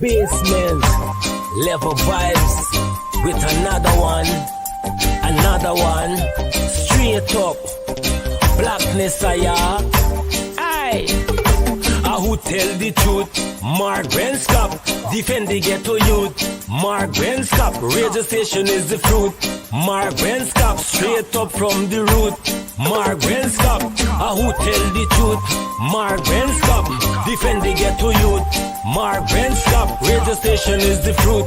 Basement level vibes with another one, straight up blackness aye. Who tell the truth? Mark Benskop, defend the ghetto youth. Mark Benskop, radio station is the fruit. Mark Benskop, straight up from the root. Mark Benskop, who tell the truth? Mark Benskop, defend the ghetto youth. Mark Benskop, radio station is the fruit.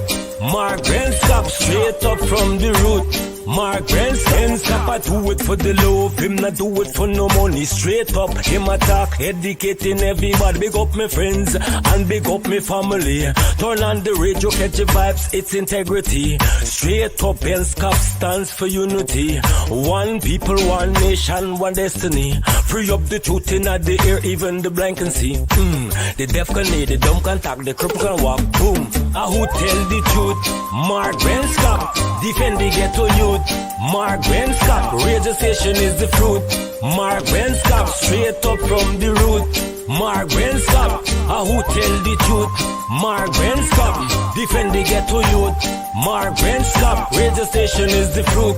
Mark Benskop, straight up from the root. Mark Benskop, I do it for the love, him not do it for no money. Straight up, him attack, educating everybody. Big up my friends and big up my family. Turn on the radio, catch the vibes, it's integrity. Straight up, Benskop stands for unity. One people, one nation, one destiny. Free up the truth in the air, even the blind can see. The deaf can hear, the dumb can talk, the cripple can walk. Boom. Who tell the truth? Mark Benskop, defend the ghetto youth. Mark Benskop, radio station is the fruit. Mark Benskop, straight up from the root. Mark Benskop, who tell the truth? Mark Benskop, defend the ghetto youth. Mark Benskop, radio station is the fruit.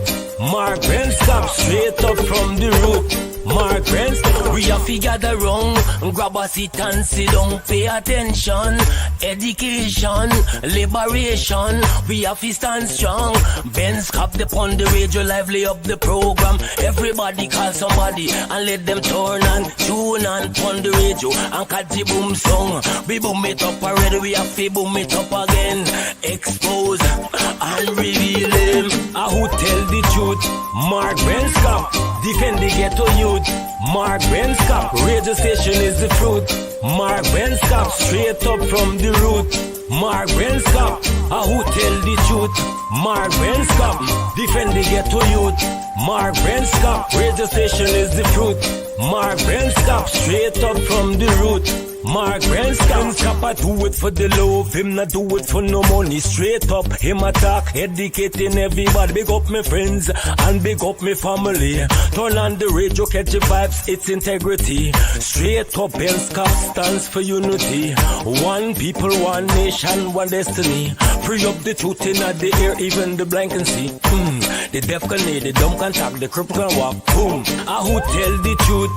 Mark Benskop, straight up from the root. Mark Benskop, we have to gather wrong, grab a seat and sit down, pay attention. Education, liberation, we have to stand strong. Benskop upon the radio, lively up the program. Everybody call somebody and let them turn and tune and pon the radio and catch the boom song. We boom it up already, we have to boom it up again. Expose and reveal him. Who tell the truth? Mark Benskop, defend the ghetto youth. Mark Benskop, radio station is the fruit. Mark Benskop, straight up from the root. Mark Benskop, who tell the truth? Mark Benskop, defend the ghetto youth. Mark Benskop, radio station is the fruit. Mark Benskop, straight up from the root. Mark Benskop, I do it for the love, him not do it for no money. Straight up, him attack, educating everybody. Big up my friends and big up my family. Turn on the radio, catch the vibes, it's integrity. Straight up, Benskop stands for unity. One people, one nation, one destiny. Free up the truth in the air, even the blind can see. The deaf can hear, the dumb can talk, the cripple can walk. Boom. Who tell the truth?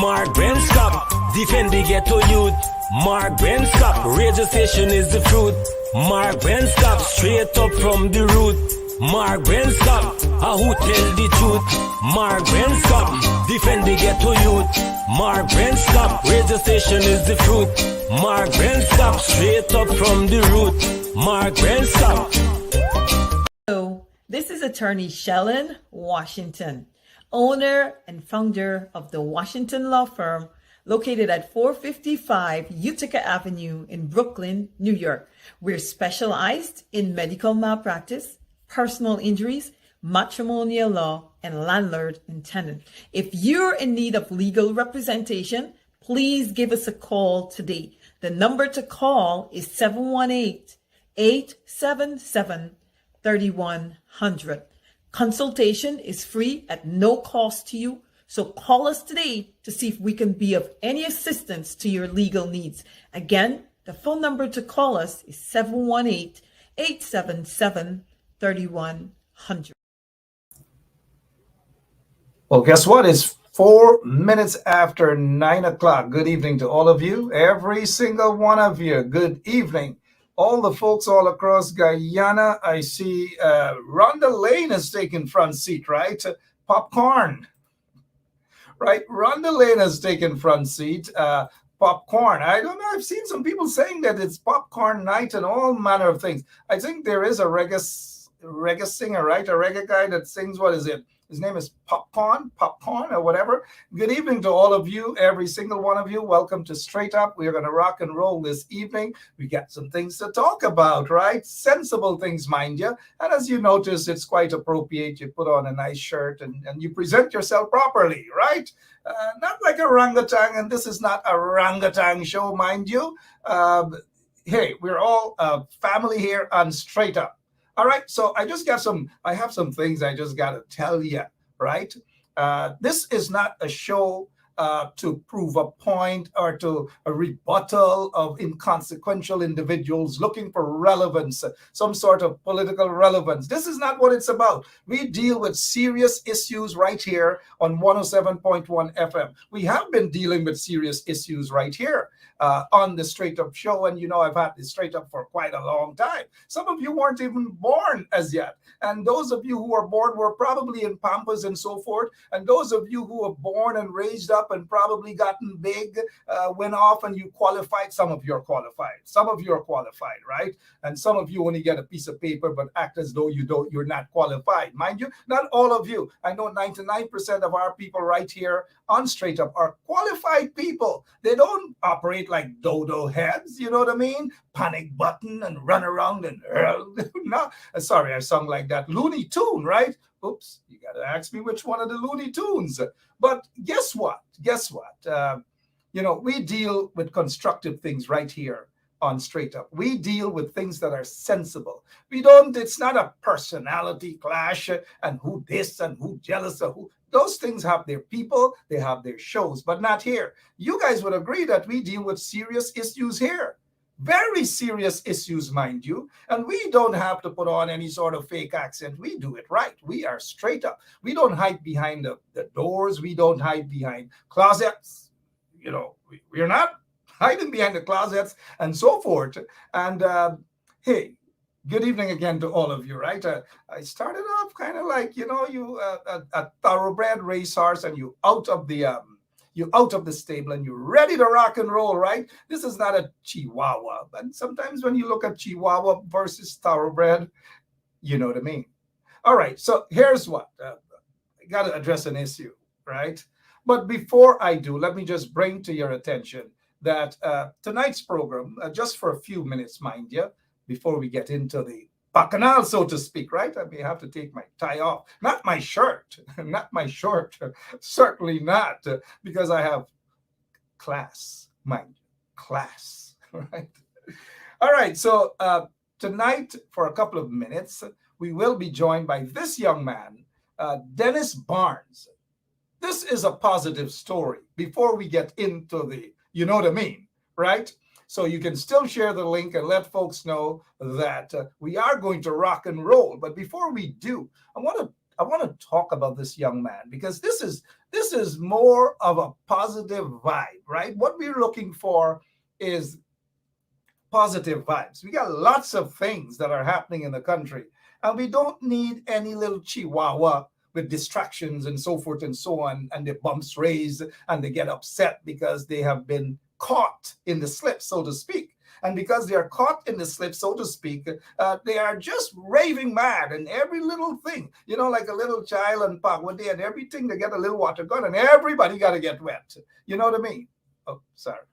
Mark Benskop, defend the ghetto youth. Mark Benskop, radio station is the fruit. Mark Benskop, straight up from the root. Mark Benskop, who tell the truth? Mark Benskop, defend the ghetto youth. Mark Benskop, radio station is the fruit. Mark Benskop, straight up from the root. Mark Benskop. Hello, this is attorney Shellen Washington, owner and founder of the Washington Law Firm, located at 455 Utica Avenue in Brooklyn, New York. We're specialized in medical malpractice, personal injuries, matrimonial law, and landlord and tenant. If you're in need of legal representation, please give us a call today. The number to call is 718-877-3100. Consultation is free at no cost to you. So call us today to see if we can be of any assistance to your legal needs. Again, the phone number to call us is 718-877-3100. Well, guess what? It's 4 minutes after 9 o'clock. Good evening to all of you, every single one of you. Good evening. All the folks all across Guyana. I see Rhonda Lane has taken front seat, right? Popcorn. Right, Rhonda Lane has taken front seat. Popcorn. I don't know. I've seen some people saying that it's popcorn night and all manner of things. I think there is a reggae singer, right? A reggae guy that sings. What is it? His name is Popcorn or whatever. Good evening to all of you, every single one of you. Welcome to Straight Up. We're going to rock and roll this evening. We got some things to talk about, right? Sensible things, mind you. And as you notice, it's quite appropriate. You put on a nice shirt and you present yourself properly, right? Not like a orangutan, and this is not a orangutan show, mind you. Hey, we're all a family here on Straight Up. All right, so I have some things I just got to tell you, right? This is not a show to prove a point or to a rebuttal of inconsequential individuals looking for relevance, some sort of political relevance. This is not what it's about. We deal with serious issues right here on 107.1 FM. We have been dealing with serious issues right here on the Straight Up Show. And I've had this Straight Up for quite a long time. Some of you weren't even born as yet. And those of you who are born were probably in Pampas and so forth. And those of you who were born and raised up and probably gotten big, went off and you qualified. Some of you are qualified. Some of you are qualified, right? And some of you only get a piece of paper but act as though you're not qualified. Mind you, not all of you. I know 99% of our people right here on Straight Up are qualified people. They don't operate like dodo heads, you know what I mean? Panic button and run around and no, sorry, I sung like that Looney Tune, right? Oops, you got to ask me which one of the Looney Tunes. But guess what? We deal with constructive things right here on Straight Up. We deal with things that are sensible. It's not a personality clash and who this and who jealous of who. Those things have their people, they have their shows, but not here. You guys would agree that we deal with serious issues here. Very serious issues, mind you. And we don't have to put on any sort of fake accent. We do it right. We are straight up. We don't hide behind the doors. We don't hide behind closets. We're not hiding behind the closets and so forth. And hey, good evening again to all of you, right? I started off kind of like, you a thoroughbred racehorse and you out of the stable and you're ready to rock and roll, right? This is not a Chihuahua. But sometimes when you look at Chihuahua versus thoroughbred, you know what I mean. All right, so here's what. I got to address an issue, right? But before I do, let me just bring to your attention that tonight's program, just for a few minutes, mind you, before we get into the bacchanal, so to speak, right? I may have to take my tie off. Not my shirt, not my short, certainly not, because I have class, mind you, class, right? All right, so tonight, for a couple of minutes, we will be joined by this young man, Dennis Barnes. This is a positive story before we get into the, you know what I mean, right? So you can still share the link and let folks know that we are going to rock and roll. But before we do, I want to talk about this young man, because this is more of a positive vibe, right? What we're looking for is positive vibes. We got lots of things that are happening in the country, and we don't need any little Chihuahua with distractions and so forth and so on, and their bumps raised and they get upset because they have been caught in the slip, so to speak. And because they are caught in the slip, so to speak, they are just raving mad, and every little thing, like a little child and pop, one day and everything, they get a little water gun and everybody got to get wet. You know what I mean? Oh, sorry.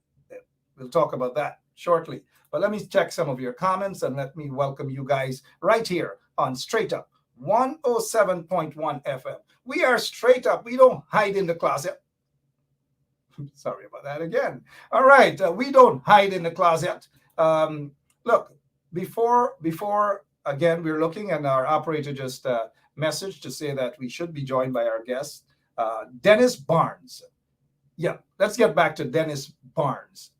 We'll talk about that shortly. But let me check some of your comments and let me welcome you guys right here on Straight Up 107.1 FM. We are straight up. We don't hide in the closet. Sorry about that again. All right. We don't hide in the closet. Look, before again, we're looking, and our operator just messaged to say that we should be joined by our guest, Dennis Barnes. Yeah, let's get back to Dennis Barnes.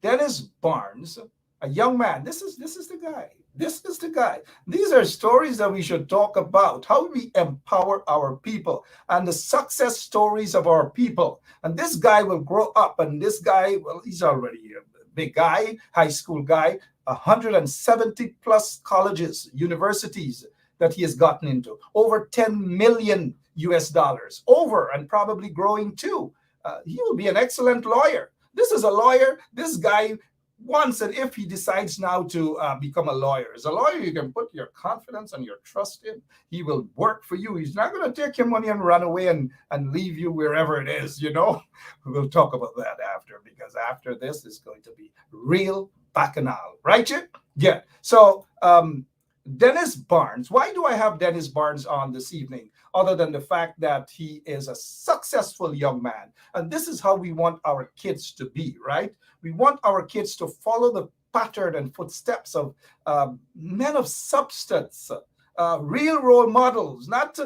Dennis Barnes, a young man. This is the guy. This is the guy. These are stories that we should talk about, how we empower our people and the success stories of our people. And this guy will grow up, and this guy, well, he's already a big guy, high school guy, 170 plus colleges, universities that he has gotten into, over 10 million US dollars, over and probably growing too. He will be an excellent lawyer. This is a lawyer. This guy once, and if he decides now to become a lawyer, as a lawyer, you can put your confidence and your trust in. He will work for you. He's not going to take your money and run away and leave you wherever it is, We'll talk about that after, because after this is going to be real bacchanal, right? Yeah. So Dennis Barnes, why do I have Dennis Barnes on this evening? Other than the fact that he is a successful young man. And this is how we want our kids to be, right? We want our kids to follow the pattern and footsteps of men of substance, real role models, not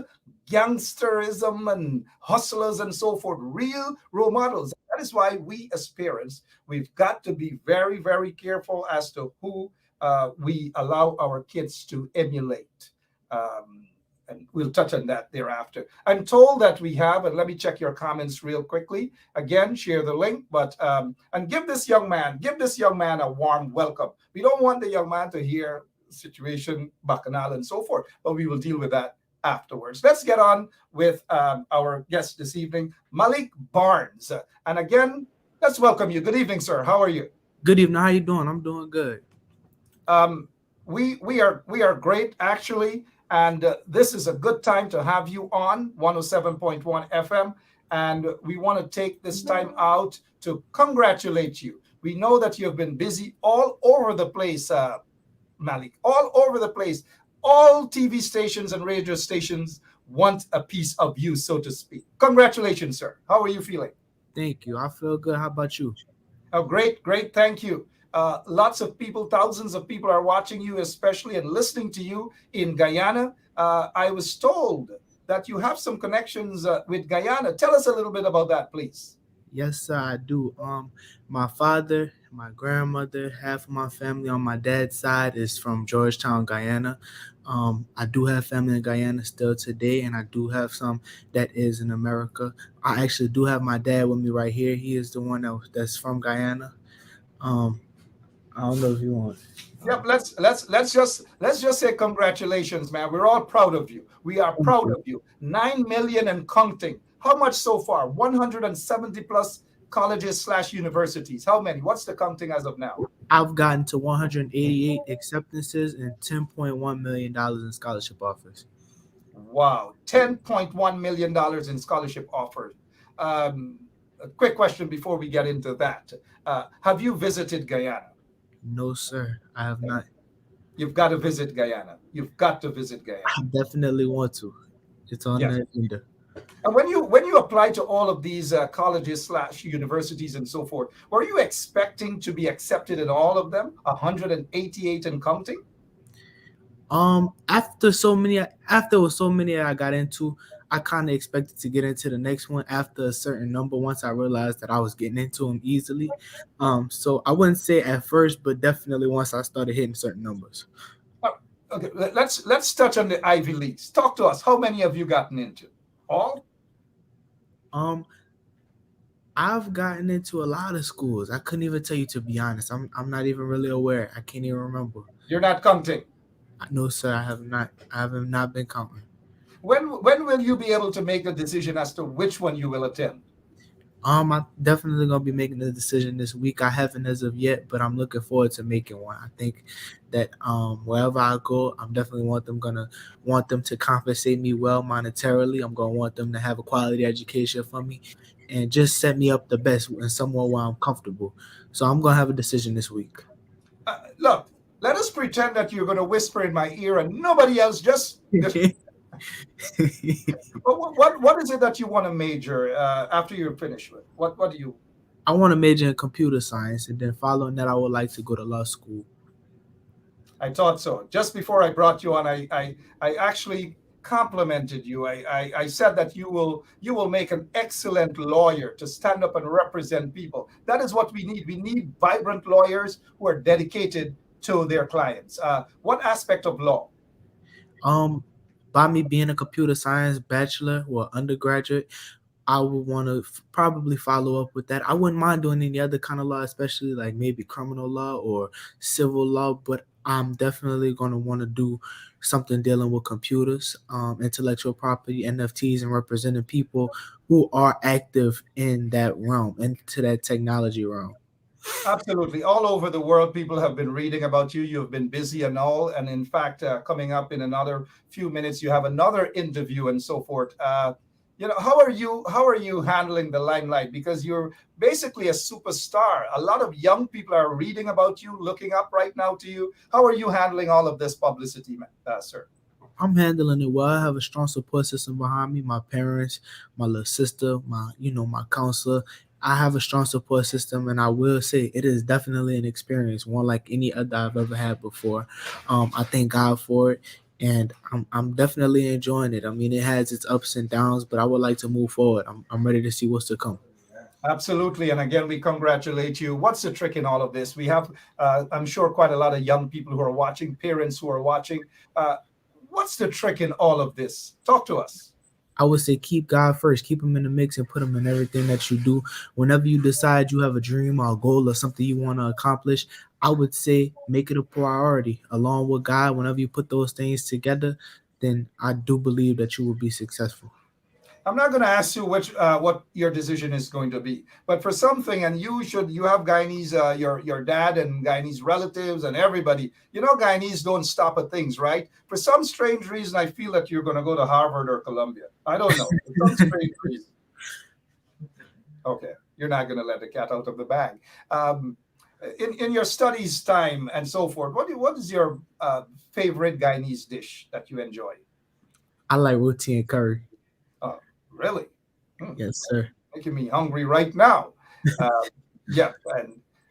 gangsterism and hustlers and so forth, real role models. That is why we as parents, we've got to be very, very careful as to who we allow our kids to emulate. And we'll touch on that thereafter. I'm told that we have, and let me check your comments real quickly. Again, share the link, but and give this young man a warm welcome. We don't want the young man to hear situation, bacchanal, and so forth, but we will deal with that afterwards. Let's get on with our guest this evening, Malik Barnes. And again, let's welcome you. Good evening, sir. How are you? Good evening. How you doing? I'm doing good. We are great actually, and this is a good time to have you on 107.1 FM. And we want to take this time out to congratulate you. We know that you have been busy all over the place, Malik, all over the place. All TV stations and radio stations want a piece of you, so to speak. Congratulations, sir. How are you feeling? Thank you. I feel good. How about you? Oh, great. Thank you. Lots of people, thousands of people are watching you, especially and listening to you in Guyana. I was told that you have some connections with Guyana. Tell us a little bit about that, please. Yes, sir, I do. My father, my grandmother, half of my family on my dad's side is from Georgetown, Guyana. I do have family in Guyana still today, and I do have some that is in America. I actually do have my dad with me right here. He is the one that's from Guyana. Um, I don't know if you want. Yep, let's just say congratulations, man. We're all proud of you. We are proud of you. 9 million and counting. How much so far? 170 plus colleges/universities. How many? What's the counting as of now? I've gotten to 188 acceptances and $10.1 million in scholarship offers. Wow, $10.1 million in scholarship offers. A quick question before we get into that. Have you visited Guyana? No, sir, I have not. You've got to visit Guyana. You've got to visit Guyana. I definitely want to. It's on Yes. the agenda. And when you apply to all of these colleges/universities and so forth, were you expecting to be accepted in all of them? 188 and counting? After it was so many that I got into, I kind of expected to get into the next one after a certain number. Once I realized that I was getting into them easily, so I wouldn't say at first, but definitely once I started hitting certain numbers. Okay, let's touch on the Ivy Leagues. Talk to us. How many have you gotten into? All? Um, I've gotten into a lot of schools. I couldn't even tell you, to be honest. I'm not even really aware. I can't even remember. You're not counting. No, sir, I have not. I have not been counting. When will you be able to make a decision as to which one you will attend? I'm definitely gonna be making the decision this week. I haven't as of yet, but I'm looking forward to making one. I think that wherever I go, I'm definitely gonna want them to compensate me well monetarily. I'm gonna want them to have a quality education for me, and just set me up the best in somewhere where I'm comfortable. So I'm gonna have a decision this week. Look, let us pretend that you're going to whisper in my ear and nobody else. Just what is it that you want to major after you're finished with? What do you? I want to major in computer science, and then following that, I would like to go to law school. I thought so. Just before I brought you on, I actually complimented you. I said that you will make an excellent lawyer to stand up and represent people. That is what we need. We need vibrant lawyers who are dedicated to their clients. What aspect of law? By me being a computer science bachelor or undergraduate, I would want to probably follow up with that. I wouldn't mind doing any other kind of law, especially like maybe criminal law or civil law, but I'm definitely going to want to do something dealing with computers, intellectual property, NFTs, and representing people who are active in that realm, into that technology realm. Absolutely. All over the world, people have been reading about you. You've been busy and all. And in fact, coming up in another few minutes, you have another interview and so forth. How are you handling the limelight? Because you're basically a superstar. A lot of young people are reading about you, looking up right now to you. How are you handling all of this publicity, sir? I'm handling it well. I have a strong support system behind me. My parents, my little sister, my counselor. I have a strong support system, and I will say it is definitely an experience, one like any other I've ever had before. I thank God for it, and I'm definitely enjoying it. I mean, it has its ups and downs, but I would like to move forward. I'm ready to see what's to come. Absolutely. And again, we congratulate you. What's the trick in all of this? We have, I'm sure, quite a lot of young people who are watching, parents who are watching. Uh, what's the trick in all of this? Talk to us. I would say keep God first, keep him in the mix and put him in everything that you do. Whenever you decide you have a dream or a goal or something you want to accomplish, I would say make it a priority along with God. Whenever you put those things together, then I do believe that you will be successful. I'm not going to ask you what your decision is going to be, but for something, and you have Guyanese, your dad and Guyanese relatives and everybody. You know, Guyanese don't stop at things, right? For some strange reason, I feel that you're going to go to Harvard or Columbia. I don't know. For some strange reason. Okay, you're not going to let the cat out of the bag. Um, in your studies time and so forth, what is your favorite Guyanese dish that you enjoy? I like roti and curry. Oh, really? Hmm. Yes, sir. Making me hungry right now. Uh, yeah,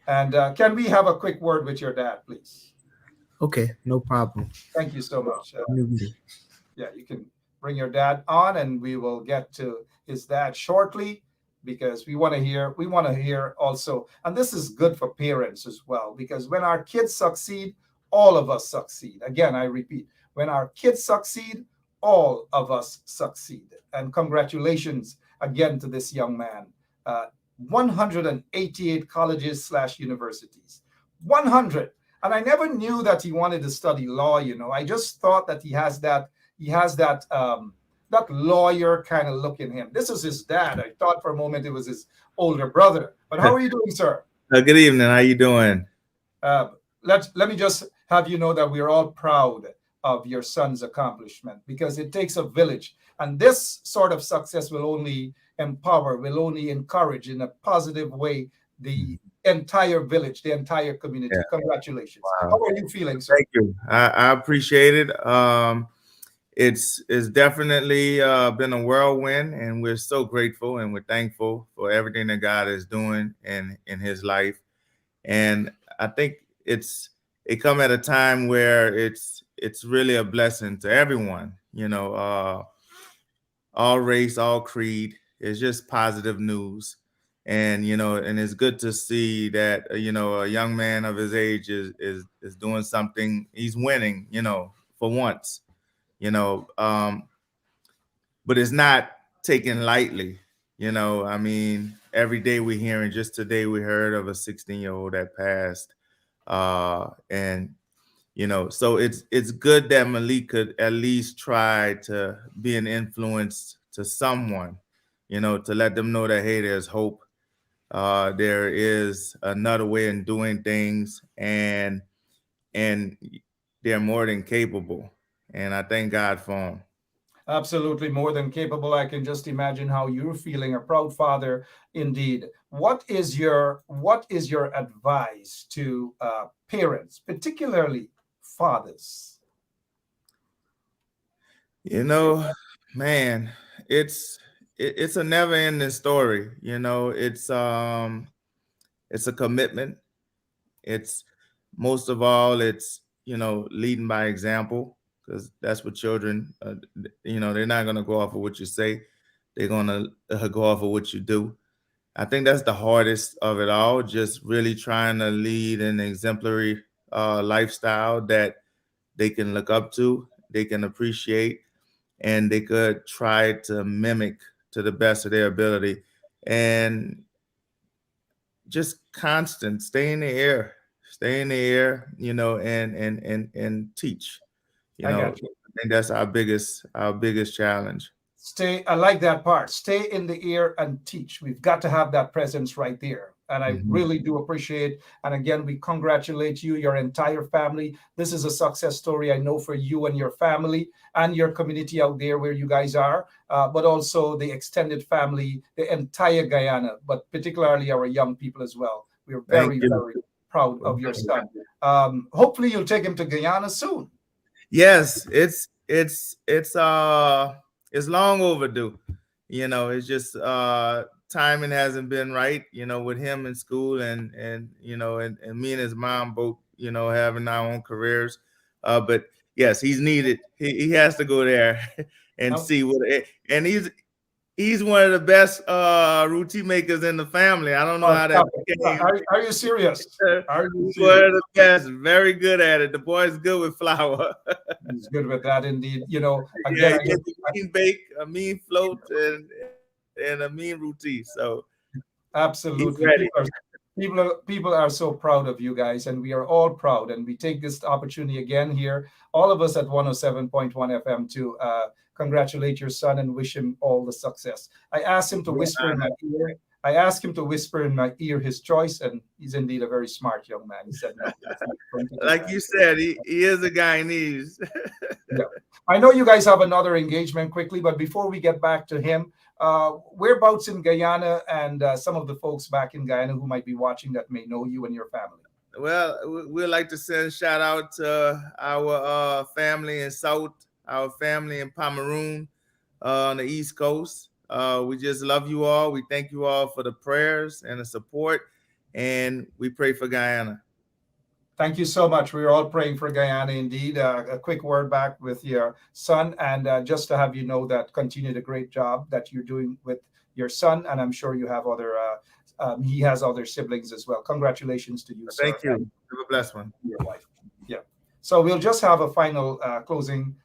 and can we have a quick word with your dad, please? Okay, no problem. Thank you so much. Maybe. Yeah, you can bring your dad on, and we will get to his dad shortly because we want to hear also, and this is good for parents as well because when our kids succeed, all of us succeed. Again, I repeat, when our kids succeed, all of us succeed. And congratulations again to this young man. 188 colleges slash universities. 100. And I never knew that he wanted to study law. I just thought that he has that that lawyer kind of look in him. This is his dad. I thought for a moment it was his older brother. But how are you doing, sir? Good evening. How you doing? Uh, let me just have you know that we're all proud of your son's accomplishment because it takes a village, and this sort of success will only empower, will only encourage in a positive way the entire village, the entire community. Yeah. Congratulations. Wow. How are you feeling, sir? Thank you. I appreciate it. It's definitely been a whirlwind, and we're so grateful and we're thankful for everything that God is doing in His life. And I think it come at a time where it's really a blessing to everyone. All race, all creed. It's just positive news, and and it's good to see that a young man of his age is doing something. He's winning, for once, you know. But it's not taken lightly. I mean, every day we're hearing. Just today we heard of a 16-year-old that passed, and so it's good that Malik could at least try to be an influence to someone, to let them know that, hey, there's hope. There is another way in doing things, and they're more than capable. And I thank God for them. Absolutely more than capable. I can just imagine how you're feeling, a proud father indeed. What is your advice to parents, particularly fathers? Man, it's a never ending story. It's a commitment. It's most of all, it's leading by example, because that's what children, they're not going to go off of what you say. They're going to go off of what you do. I think that's the hardest of it all, just really trying to lead an exemplary lifestyle that they can look up to, they can appreciate, and they could try to mimic to the best of their ability. And just constant, stay in the air, and teach. I I got you. think that's our biggest challenge. I like that part. Stay in the ear and teach. We've got to have that presence right there. And I Mhm. really do appreciate. And again, we congratulate you, your entire family. This is a success story, I know, for you and your family and your community out there where you guys are, but also the extended family, the entire Guyana, but particularly our young people as well. We're Thank very, you. very proud of your son. Hopefully, you'll take him to Guyana soon. Yes, it's long overdue. It's just timing hasn't been right, with him in school, and me and his mom both, having our own careers. But yes, he's needed. He has to go there and Oh, see what. And he's one of the best routine makers in the family. I don't know how that stop it. became. Are you serious? Are you He's one serious? of the best. Very good at it. The boy's good with flour. He's good with that indeed. Yeah, Again, he gets a mean bake, a mean float, and a mean routine. So he's absolutely. ready. People are so proud of you guys, and we are all proud. And we take this opportunity again here, all of us at 107.1 FM, to congratulate your son and wish him all the success. I asked him to whisper in my ear. I asked him to whisper in my ear his choice, and he's indeed a very smart young man. He said no. He's not going to do Like that. you said, he is a Guyanese. Yeah. I know you guys have another engagement quickly, but before we get back to him, whereabouts in Guyana, and some of the folks back in Guyana who might be watching that may know you and your family. Well, we'd like to send a shout out to our family in South, our family in Pomeroon on the East Coast. We just love you all. We thank you all for the prayers and the support, and we pray for Guyana. Thank you so much. We're all praying for Guyana indeed. A quick word back with your son, and just to have you know that continue the great job that you're doing with your son, and I'm sure you have other. He has other siblings as well. Congratulations to you, sir. Thank you. Have a blessed one. Your wife. Yeah. So we'll just have a final closing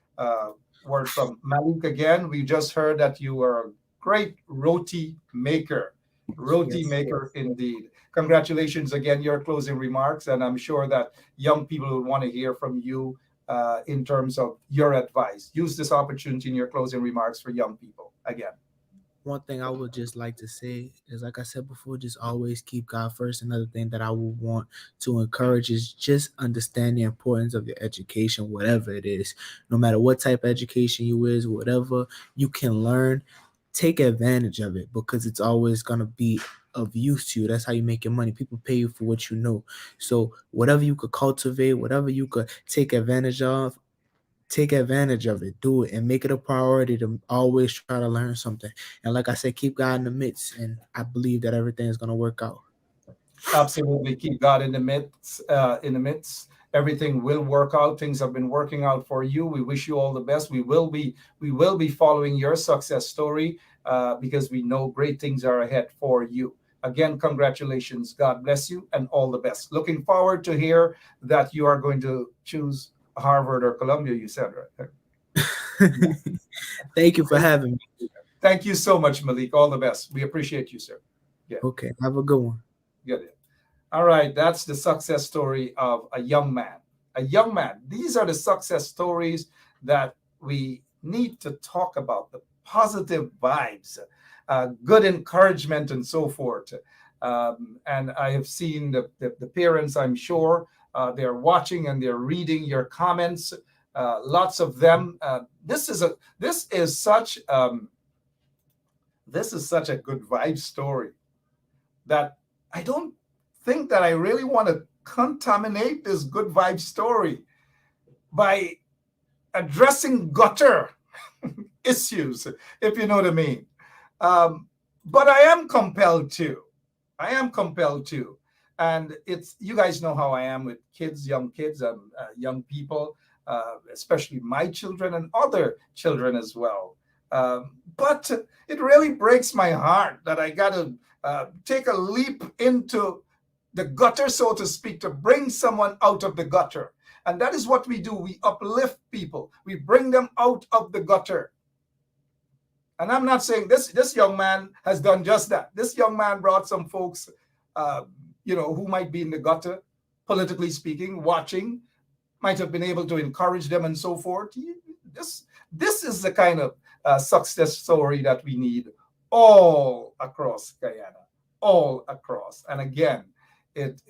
word from Malik again. We just heard that you are a great roti maker. Roti maker indeed. Congratulations again, your closing remarks. And I'm sure that young people will want to hear from you in terms of your advice. Use this opportunity in your closing remarks for young people again. One thing I would just like to say is, like I said before, just always keep God first. Another thing that I would want to encourage is just understand the importance of your education, whatever it is. No matter what type of education you is, whatever you can learn, take advantage of it, because it's always going to be of use to you. That's how you make your money. People pay you for what you know. So whatever you could cultivate, whatever you could take advantage of, take advantage of it, do it, and make it a priority to always try to learn something. And like I said, keep God in the midst, and I believe that everything is going to work out. Absolutely, keep God in the midst. Everything will work out. Things have been working out for you. We wish you all the best. We will be following your success story because we know great things are ahead for you. Again, congratulations. God bless you, and all the best. Looking forward to hear that you are going to choose Harvard or Columbia, you said, right? Thank you for having me. Thank you so much, Malik. All the best. We appreciate you, sir. Yeah. Okay, have a good one. Good. All right, that's the success story of a young man. A young man. These are the success stories that we need to talk about, the positive vibes, good encouragement, and so forth. And I have seen the parents, I'm sure, they're watching and they're reading your comments. Lots of them. This is such a good vibe story that I don't think that I really want to contaminate this good vibe story by addressing gutter issues, if you know what I mean. But I am compelled to. And it's, you guys know how I am with kids, young kids, and young people, especially my children and other children as well. But it really breaks my heart that I got to take a leap into the gutter, so to speak, to bring someone out of the gutter. And that is what we do. We uplift people. We bring them out of the gutter. And I'm not saying this young man has done just that. This young man brought some folks, who might be in the gutter, politically speaking, watching, might have been able to encourage them and so forth. This is the kind of success story that we need all across Guyana, all across. And again, it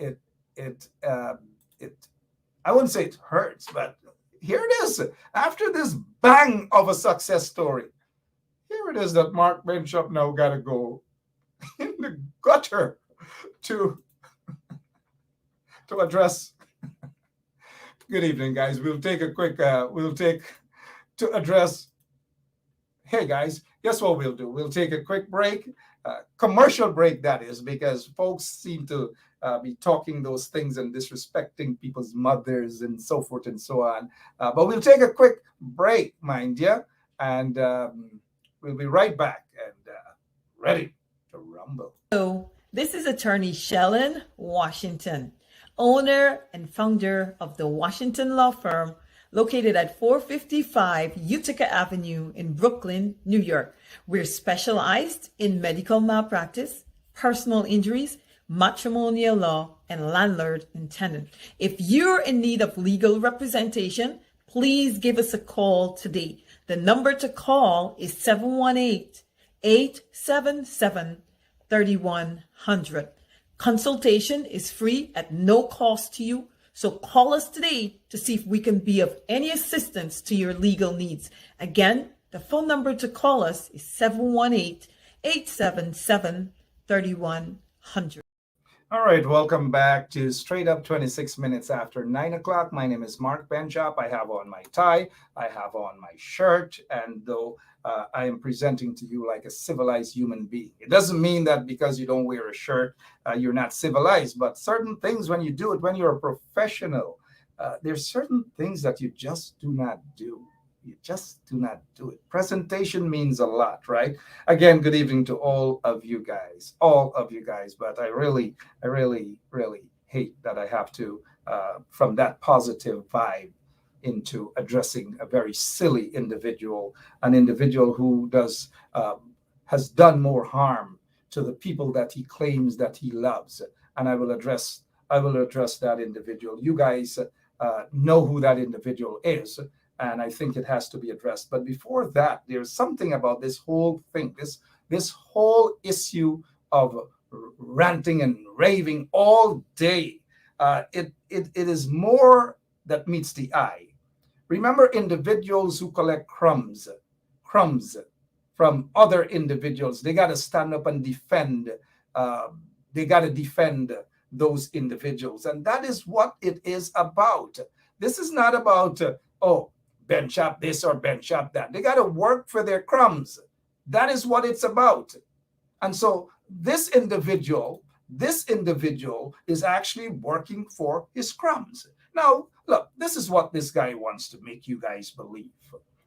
I wouldn't say it hurts, but here it is. After this bang of a success story, here it is that Mark Bishop now got to go in the gutter to address. Good evening, guys. We'll take a quick, to address. Hey, guys, guess what we'll do? We'll take a quick break, commercial break, that is, because folks seem to be talking those things and disrespecting people's mothers and so forth and so on. But we'll take a quick break, mind you, and we'll be right back and ready to rumble. Hello, this is attorney Shellen Washington, owner and founder of the Washington Law Firm, located at 455 Utica Avenue in Brooklyn, New York. We're specialized in medical malpractice, personal injuries, matrimonial law, and landlord and tenant. If you're in need of legal representation, please give us a call today. The number to call is 718-877-3100. Consultation is free at no cost to you. So call us today to see if we can be of any assistance to your legal needs. Again, the phone number to call us is 718-877-3100. All right, welcome back to Straight Up 26 minutes after 9 o'clock. My name is Mark Benchop. I have on my tie, I have on my shirt, and though I am presenting to you like a civilized human being. It doesn't mean that because you don't wear a shirt, you're not civilized, but certain things when you do it, when you're a professional, there's certain things that you just do not do. You just do not do it. Presentation means a lot, right? Again, good evening to all of you guys, but I really hate that I have to, from that positive vibe into addressing a very silly individual, an individual who has done more harm to the people that he claims that he loves. And I will address that individual. You guys know who that individual is. And I think it has to be addressed. But before that, there's something about this whole thing, this whole issue of ranting and raving all day. It is more that meets the eye. Remember individuals who collect crumbs from other individuals. They got to stand up and defend. They got to defend those individuals. And that is what it is about. This is not about, bench up this or bench up that. They got to work for their crumbs. That is what it's about. And so this individual is actually working for his crumbs. Now, look, this is what this guy wants to make you guys believe,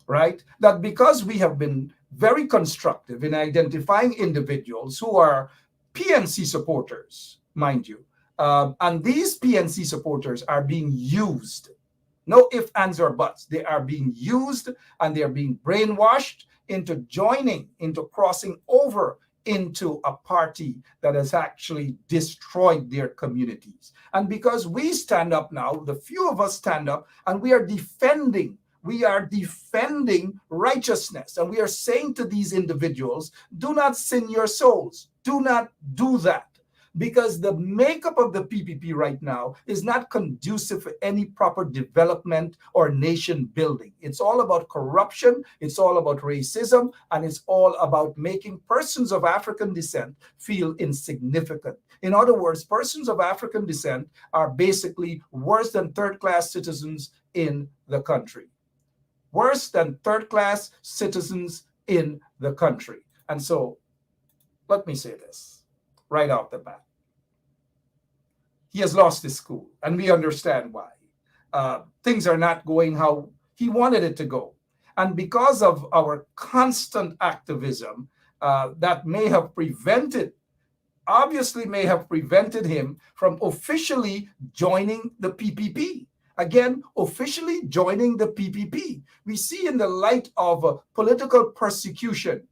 right? That because we have been very constructive in identifying individuals who are PNC supporters, mind you, and these PNC supporters are being used. No ifs, ands, or buts. They are being used and they are being brainwashed into crossing over into a party that has actually destroyed their communities. And because we stand up now, the few of us stand up and we are defending righteousness. And we are saying to these individuals, do not sin your souls. Do not do that. Because the makeup of the PPP right now is not conducive for any proper development or nation building. It's all about corruption, it's all about racism, and it's all about making persons of African descent feel insignificant. In other words, persons of African descent are basically worse than third-class citizens in the country. Worse than third-class citizens in the country. And so, let me say this right off the bat. He has lost his school, and we understand why. Things are not going how he wanted it to go. And because of our constant activism, that may have prevented him from officially joining the PPP. Again, officially joining the PPP. We see in the light of political persecution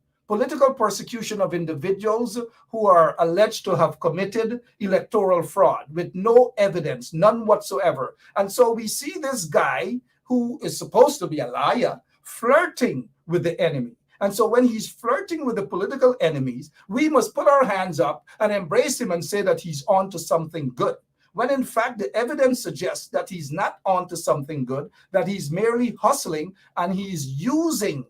of individuals who are alleged to have committed electoral fraud with no evidence, none whatsoever. And so we see this guy who is supposed to be a liar flirting with the enemy. And so when he's flirting with the political enemies, we must put our hands up and embrace him and say that he's on to something good. When in fact, the evidence suggests that he's not on to something good, that he's merely hustling and he's using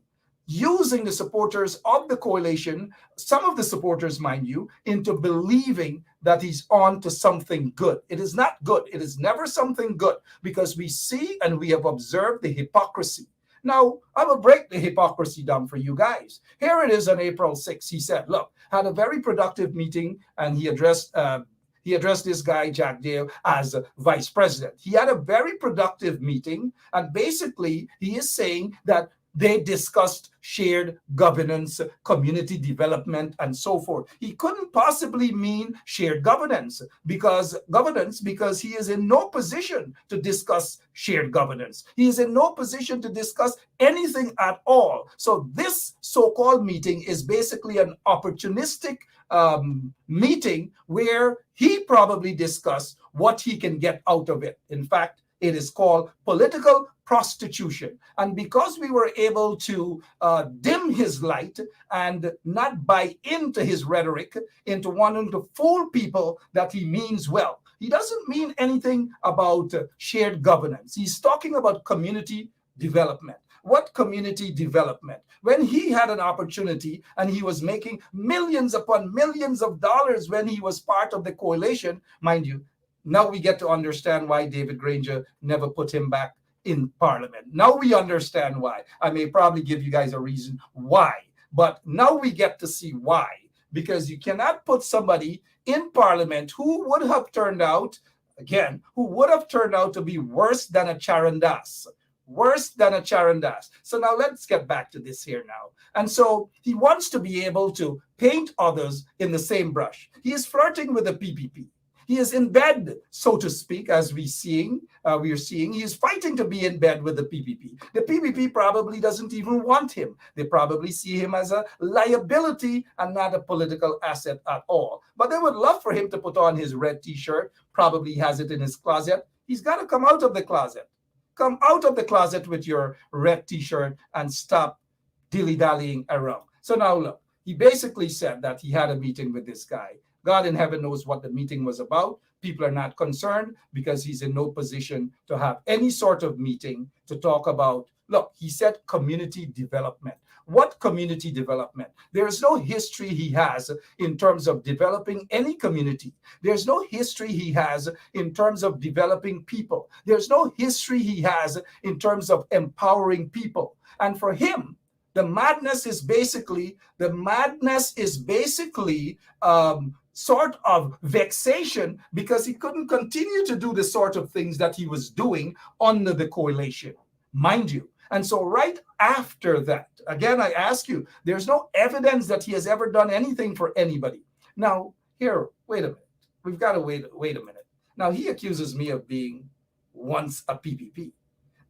the supporters of the coalition, some of the supporters, mind you, into believing that he's on to something good. It is not good. It is never something good, because we see and we have observed the hypocrisy. Now, I will break the hypocrisy down for you guys. Here it is on April 6th. He said, look, had a very productive meeting, and he addressed He addressed this guy, Jack Dale, as vice president. He had a very productive meeting, and basically he is saying that they discussed shared governance, community development, and so forth. He couldn't possibly mean shared governance because he is in no position to discuss shared governance. He is in no position to discuss anything at all. So this so-called meeting is basically an opportunistic meeting where he probably discussed what he can get out of it. In fact, it is called political prostitution. And because we were able to dim his light and not buy into his rhetoric, into wanting to fool people that he means well, he doesn't mean anything about shared governance. He's talking about community development. What community development? When he had an opportunity and he was making millions upon millions of dollars when he was part of the coalition, mind you, now we get to understand why David Granger never put him back in Parliament. Now we understand why. I may probably give you guys a reason why, but now we get to see why. Because you cannot put somebody in Parliament who would have turned out, to be worse than a Charandas. Worse than a Charandas. So now let's get back to this here now. And so he wants to be able to paint others in the same brush. He is flirting with the PPP. He is in bed, so to speak, as we are seeing. He is fighting to be in bed with the PPP. The PPP probably doesn't even want him. They probably see him as a liability and not a political asset at all. But they would love for him to put on his red T-shirt. Probably has it in his closet. He's got to come out of the closet. Come out of the closet with your red T-shirt and stop dilly-dallying around. So now look, he basically said that he had a meeting with this guy. God in heaven knows what the meeting was about. People are not concerned because he's in no position to have any sort of meeting to talk about. Look, he said community development. What community development? There is no history he has in terms of developing any community. There's no history he has in terms of developing people. There's no history he has in terms of empowering people. And for him, the madness is basically sort of vexation because he couldn't continue to do the sort of things that he was doing under the coalition, mind you. And so right after that, again, I ask you, there's no evidence that he has ever done anything for anybody. Now, here, wait a minute. We've got to wait a minute. Now, he accuses me of being once a PPP.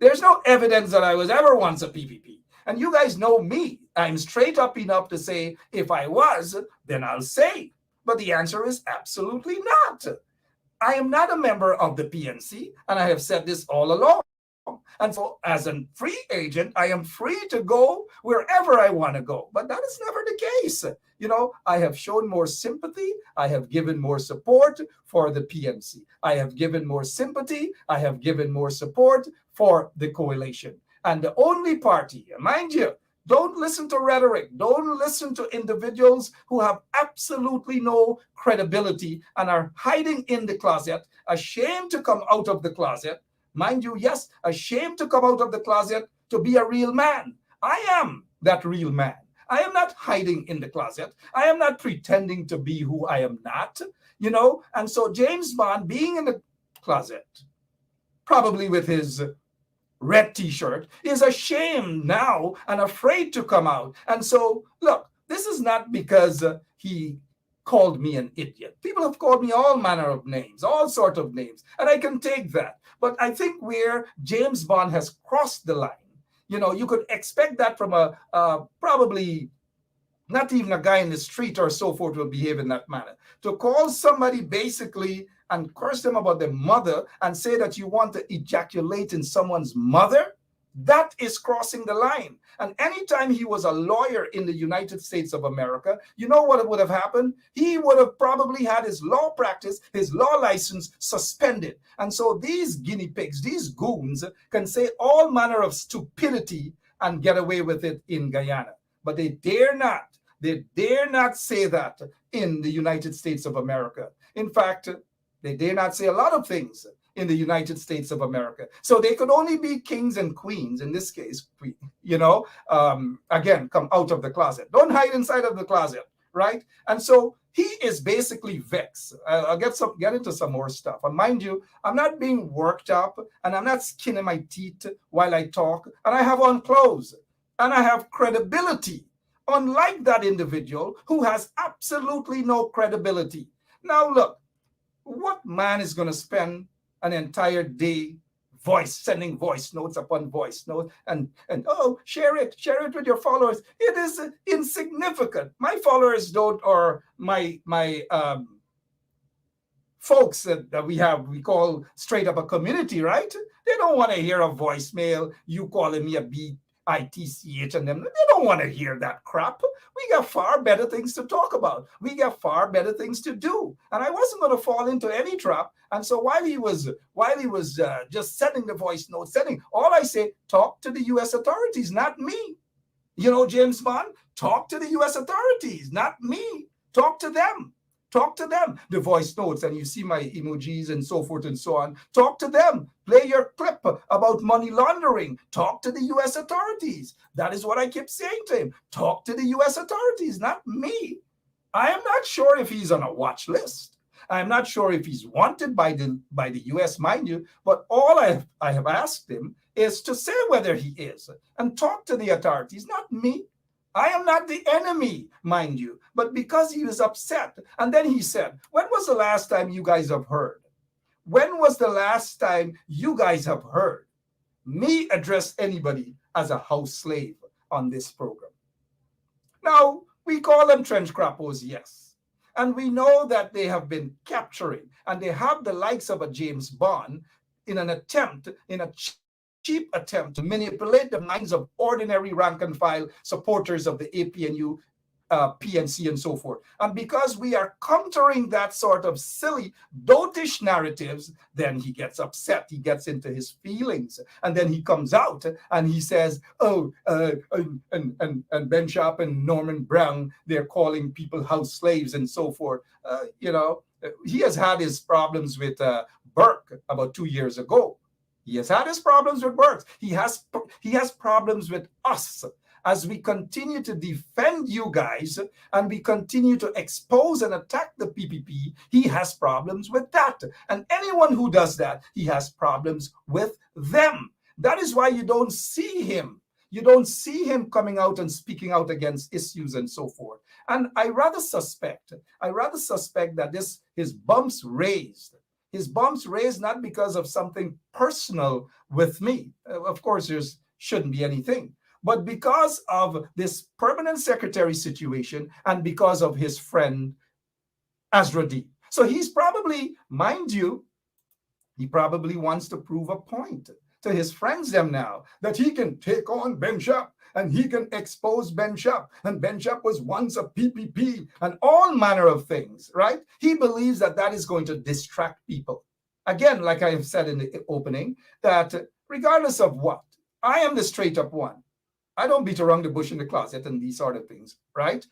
There's no evidence that I was ever once a PPP. And you guys know me. I'm straight up enough to say, if I was, then I'll say. But the answer is absolutely not. I am not a member of the PNC, and I have said this all along. And so as a free agent, I am free to go wherever I want to go. But that is never the case. You know, I have shown more sympathy. I have given more support for the PNC. I have given more sympathy. I have given more support for the coalition. And the only party, mind you, don't listen to rhetoric. Don't listen to individuals who have absolutely no credibility and are hiding in the closet, ashamed to come out of the closet. Mind you, yes, ashamed to come out of the closet to be a real man. I am that real man. I am not hiding in the closet. I am not pretending to be who I am not, you know. And so James Bond being in the closet, probably with his red T-shirt, is ashamed now and afraid to come out. And so, look, this is not because he called me an idiot. People have called me all manner of names, all sort of names, and I can take that. But I think where James Bond has crossed the line, you know, you could expect that from a probably not even a guy in the street or so forth will behave in that manner. To call somebody basically and curse them about their mother and say that you want to ejaculate in someone's mother, that is crossing the line. And anytime he was a lawyer in the United States of America, you know what would have happened? He would have probably had his law practice, his law license suspended. And so these guinea pigs, these goons, can say all manner of stupidity and get away with it in Guyana. But they dare not say that in the United States of America. In fact, they dare not say a lot of things in the United States of America. So they could only be kings and queens, in this case, you know, again, come out of the closet. Don't hide inside of the closet, right? And so he is basically vexed. I'll get into some more stuff. And mind you, I'm not being worked up, and I'm not skinning my teeth while I talk, and I have on clothes, and I have credibility, unlike that individual who has absolutely no credibility. Now look, what man is going to spend an entire day sending voice notes upon voice notes and oh, share it with your followers? It is insignificant. My followers don't, or my folks that we call straight up a community, right? They don't want to hear a voicemail, you calling me a BITCH, and them. They don't want to hear that crap. We got far better things to talk about. We got far better things to do. And I wasn't going to fall into any trap. And so while he was just sending the voice note, all I say, talk to the U.S. authorities, not me. You know, James Bond, talk to the U.S. authorities, not me. Talk to them. Talk to them. The voice notes, and you see my emojis and so forth and so on. Talk to them. Play your clip about money laundering. Talk to the U.S. authorities. That is what I keep saying to him. Talk to the U.S. authorities, not me. I am not sure if he's on a watch list. I'm not sure if he's wanted by the U.S., mind you. But all I have asked him is to say whether he is, and talk to the authorities, not me. I am not the enemy, mind you, but because he was upset. And then he said, when was the last time you guys have heard? When was the last time you guys have heard me address anybody as a house slave on this program? Now, we call them trench crappos, yes. And we know that they have been capturing, and they have the likes of a James Bond in a cheap attempt to manipulate the minds of ordinary rank and file supporters of the APNU, PNC, and so forth. And because we are countering that sort of silly, dotish narratives, then he gets upset. He gets into his feelings. And then he comes out and he says, and Ben Sharp and Norman Brown, they're calling people house slaves and so forth. He has had his problems with Burke about 2 years ago. He has had his problems with Burke. He has problems with us as we continue to defend you guys and we continue to expose and attack the PPP. He has problems with that. And anyone who does that, he has problems with them. That is why you don't see him. You don't see him coming out and speaking out against issues and so forth. And I rather suspect that his bumps raised. His bumps raised not because of something personal with me. Of course, there shouldn't be anything. But because of this permanent secretary situation and because of his friend Azradi. So he's probably, mind you, he probably wants to prove a point to his friends them now that he can take on Ben Sharp and he can expose Ben Sharp. And Ben Sharp was once a PPP and all manner of things, right? He believes that that is going to distract people. Again, like I have said in the opening, that regardless of what, I am the straight up one. I don't beat around the bush in the closet and these sort of things, right?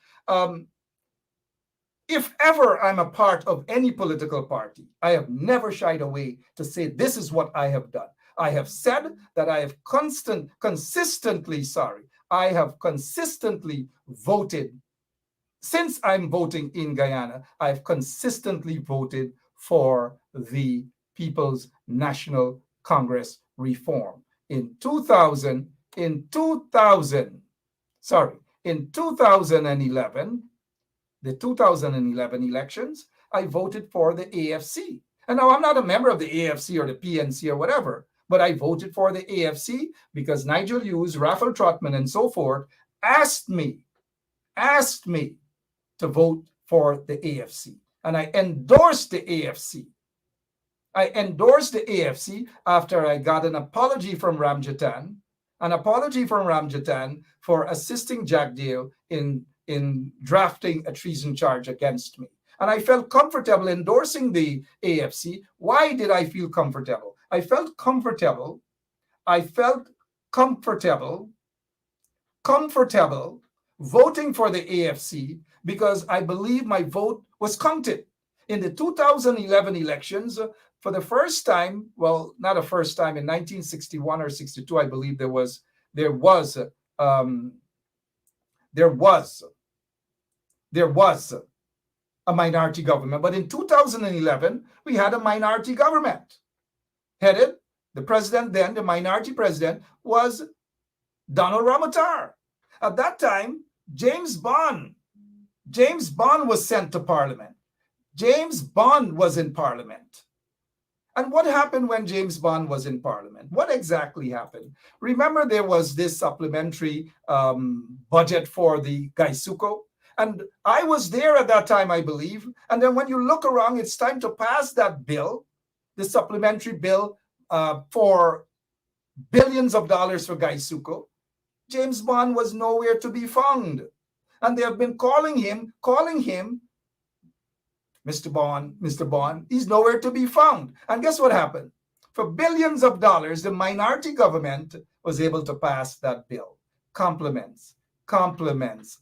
If ever I'm a part of any political party, I have never shied away to say this is what I have done. I have said that I have consistently voted. Since I'm voting in Guyana, I've consistently voted for the People's National Congress reform. In 2011, the 2011 elections, I voted for the AFC. And now I'm not a member of the AFC or the PNC or whatever, but I voted for the AFC because Nigel Hughes, Raphael Trotman, and so forth asked me to vote for the AFC. And I endorsed the AFC. I endorsed the AFC after I got an apology from Ramjatan for assisting Jack Dale in drafting a treason charge against me. And I felt comfortable endorsing the AFC. Why did I feel comfortable? I felt comfortable voting for the AFC because I believe my vote was counted. In the 2011 elections, for the first time, well, not a first time, in 1961 or 62, I believe there was a minority government. But in 2011, we had a minority government headed, the president then, the minority president, was Donald Ramotar. At that time, James Bond was sent to Parliament. James Bond was in Parliament. And what happened when James Bond was in Parliament? What exactly happened? Remember, there was this supplementary budget for the Gaisuko. And I was there at that time, I believe. And then when you look around, it's time to pass that bill, the supplementary bill for billions of dollars for Gaisuko. James Bond was nowhere to be found. And they have been calling him, Mr. Bond, he's nowhere to be found. And guess what happened? For billions of dollars, the minority government was able to pass that bill. Compliments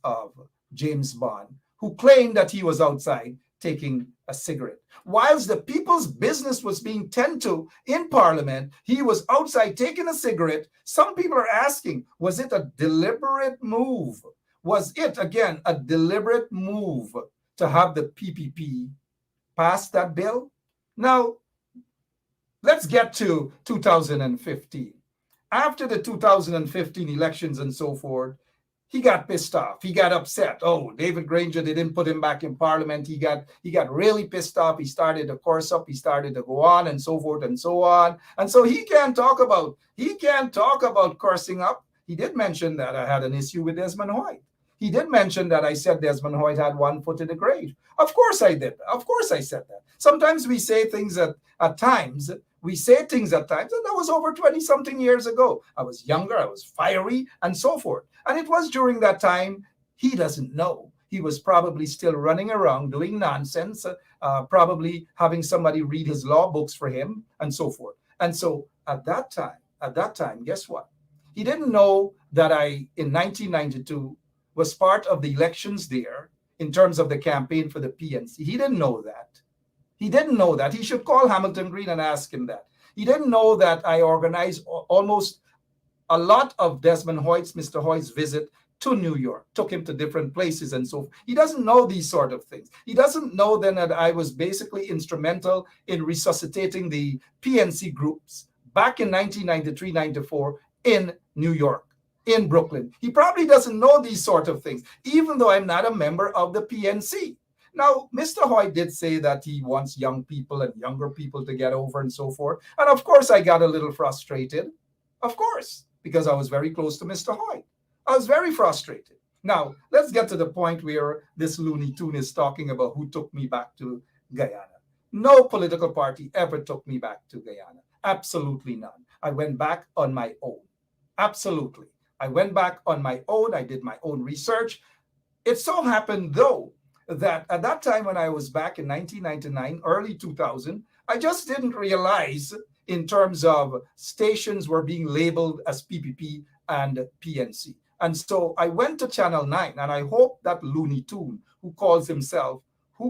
of James Bond, who claimed that he was outside taking a cigarette. Whilst the people's business was being tended to in Parliament, he was outside taking a cigarette. Some people are asking, was it a deliberate move? Was it, again, a deliberate move to have the PPP pass that bill? Now, let's get to 2015. After the 2015 elections and so forth, he got pissed off. He got upset. Oh, David Granger, they didn't put him back in Parliament. He got really pissed off. He started to course up. He started to go on and so forth and so on. And so he can't talk about coursing up. He did mention that I had an issue with Desmond Hoyt. He did mention that I said Desmond Hoyt had one foot in the grave. Of course I did. Of course I said that. Sometimes we say things at times. We say things at times, and that was over 20-something years ago. I was younger, I was fiery, and so forth. And it was during that time, he doesn't know. He was probably still running around doing nonsense, probably having somebody read his law books for him, and so forth. And so at that time, guess what? He didn't know that I, in 1992, was part of the elections there in terms of the campaign for the PNC. He didn't know that. He didn't know that. He should call Hamilton Green and ask him that. He didn't know that I organized almost a lot of Mr. Hoyt's visit to New York, took him to different places and so forth. He doesn't know these sort of things. He doesn't know then that I was basically instrumental in resuscitating the PNC groups back in 1993-94 in New York, in Brooklyn. He probably doesn't know these sort of things, even though I'm not a member of the PNC. Now, Mr. Hoyt did say that he wants young people and younger people to get over and so forth. And of course, I got a little frustrated, of course, because I was very close to Mr. Hoyt. I was very frustrated. Now, let's get to the point where this Looney Tune is talking about who took me back to Guyana. No political party ever took me back to Guyana. Absolutely none. I went back on my own. Absolutely. I went back on my own. I did my own research. It so happened, though, that at that time when I was back in 1999, early 2000, I just didn't realize in terms of stations were being labeled as PPP and PNC. And so I went to Channel 9, and I hope that Looney Tune, who calls himself a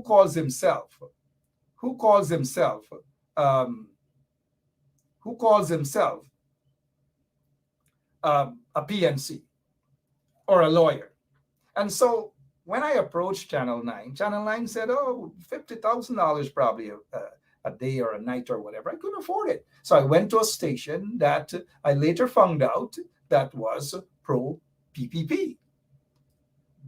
PNC or a lawyer. And so when I approached Channel 9, Channel 9 said, oh, $50,000 probably a day or a night or whatever. I couldn't afford it. So I went to a station that I later found out that was pro-PPP.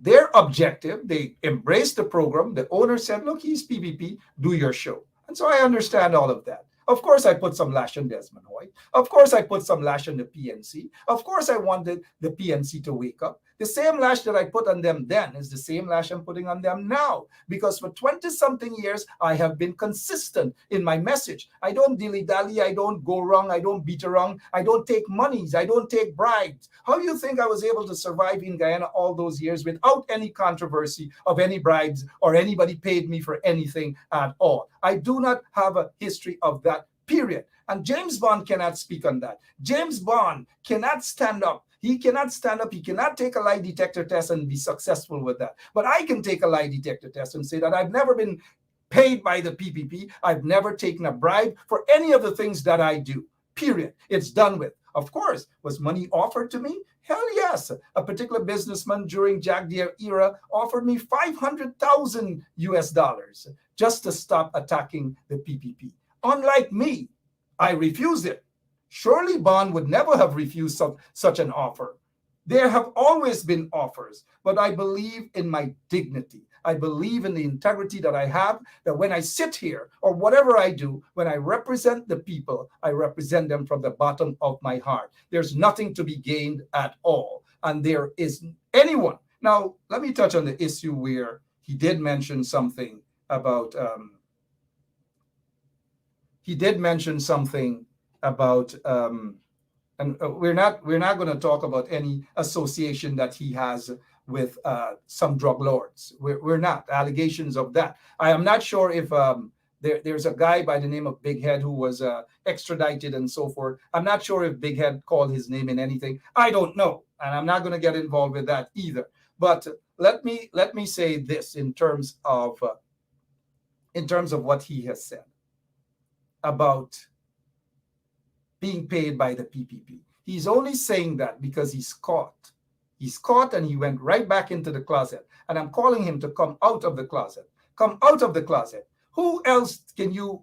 Their objective, they embraced the program. The owner said, look, he's PPP, do your show. And so I understand all of that. Of course, I put some lash on Desmond Hoyt. Of course, I put some lash on the PNC. Of course, I wanted the PNC to wake up. The same lash that I put on them then is the same lash I'm putting on them now. Because for 20-something years, I have been consistent in my message. I don't dilly-dally. I don't go wrong. I don't beat around. I don't take monies. I don't take bribes. How do you think I was able to survive in Guyana all those years without any controversy of any bribes or anybody paid me for anything at all? I do not have a history of that, period. And James Bond cannot speak on that. James Bond cannot stand up. He cannot stand up. He cannot take a lie detector test and be successful with that. But I can take a lie detector test and say that I've never been paid by the PPP. I've never taken a bribe for any of the things that I do, period. It's done with. Of course. Was money offered to me? Hell yes. A particular businessman during Jack Deere era offered me 500,000 US dollars just to stop attacking the PPP. Unlike me, I refused it. Surely Bond would never have refused such an offer. There have always been offers, but I believe in my dignity. I believe in the integrity that I have, that when I sit here or whatever I do, when I represent the people, I represent them from the bottom of my heart. There's nothing to be gained at all. And there is anyone. Now, let me touch on the issue where he did mention something about, and we're not going to talk about any association that he has with some drug lords. We're not. Allegations of that. I am not sure if there's a guy by the name of Big Head who was extradited and so forth. I'm not sure if Big Head called his name in anything. I don't know, and I'm not going to get involved with that either. But let me say this in terms of what he has said about being paid by the PPP. He's only saying that because he's caught. He's caught and he went right back into the closet. And I'm calling him to come out of the closet. Come out of the closet. Who else can you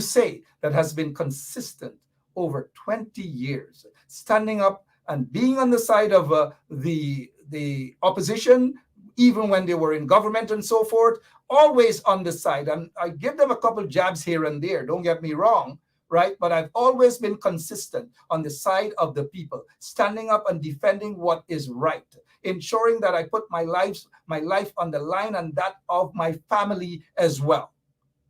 say that has been consistent over 20 years, standing up and being on the side of the opposition, even when they were in government and so forth, always on the side. And I give them a couple jabs here and there, don't get me wrong, right? But I've always been consistent on the side of the people, standing up and defending what is right, ensuring that I put my life on the line and that of my family as well.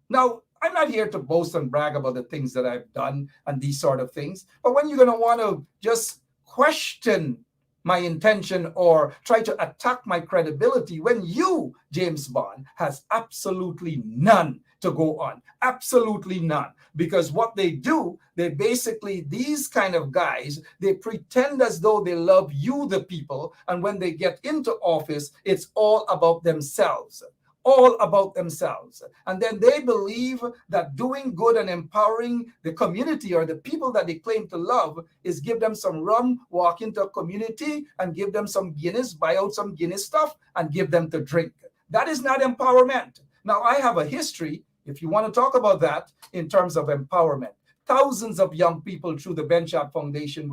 Now, I'm not here to boast and brag about the things that I've done and these sort of things, but when you're going to want to just question my intention or try to attack my credibility when you, James Bond, has absolutely none to go on. Absolutely none. Because what they do, they basically, these kind of guys, they pretend as though they love you, the people, and when they get into office, it's all about themselves. All about themselves. And then they believe that doing good and empowering the community or the people that they claim to love is give them some rum, walk into a community and give them some Guinness, buy out some Guinness stuff and give them to drink. That is not empowerment. Now, I have a history, if you want to talk about that, in terms of empowerment. Thousands of young people through the Ben Shop Foundation,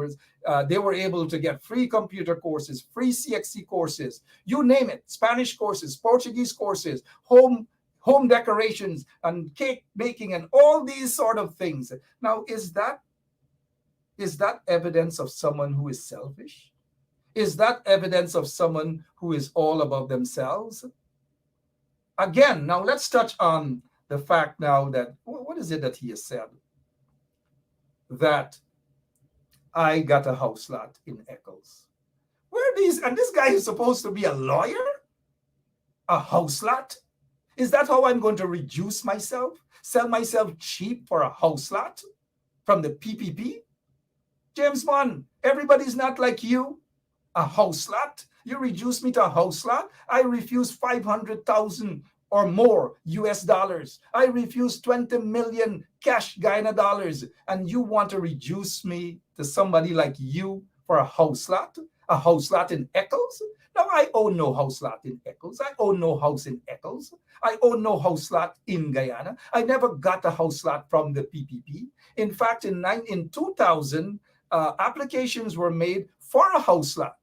they were able to get free computer courses, free CXC courses, you name it, Spanish courses, Portuguese courses, home decorations and cake baking and all these sort of things. Now, is that evidence of someone who is selfish? Is that evidence of someone who is all about themselves? Again, now let's touch on the fact now that, what is it that he has said? That I got a house lot in Eccles. Where are these? And this guy is supposed to be a lawyer? A house lot? Is that how I'm going to reduce myself? Sell myself cheap for a house lot from the PPP? James Bond, everybody's not like you. A house lot? You reduce me to a house lot? I refuse 500,000 or more US dollars. I refuse 20 million cash Guyana dollars. And you want to reduce me to somebody like you for a house lot? A house lot in Eccles? Now, I own no house lot in Eccles. I own no house in Eccles. I own no house lot in Guyana. I never got a house lot from the PPP. In fact, in 2000, applications were made for a house lot.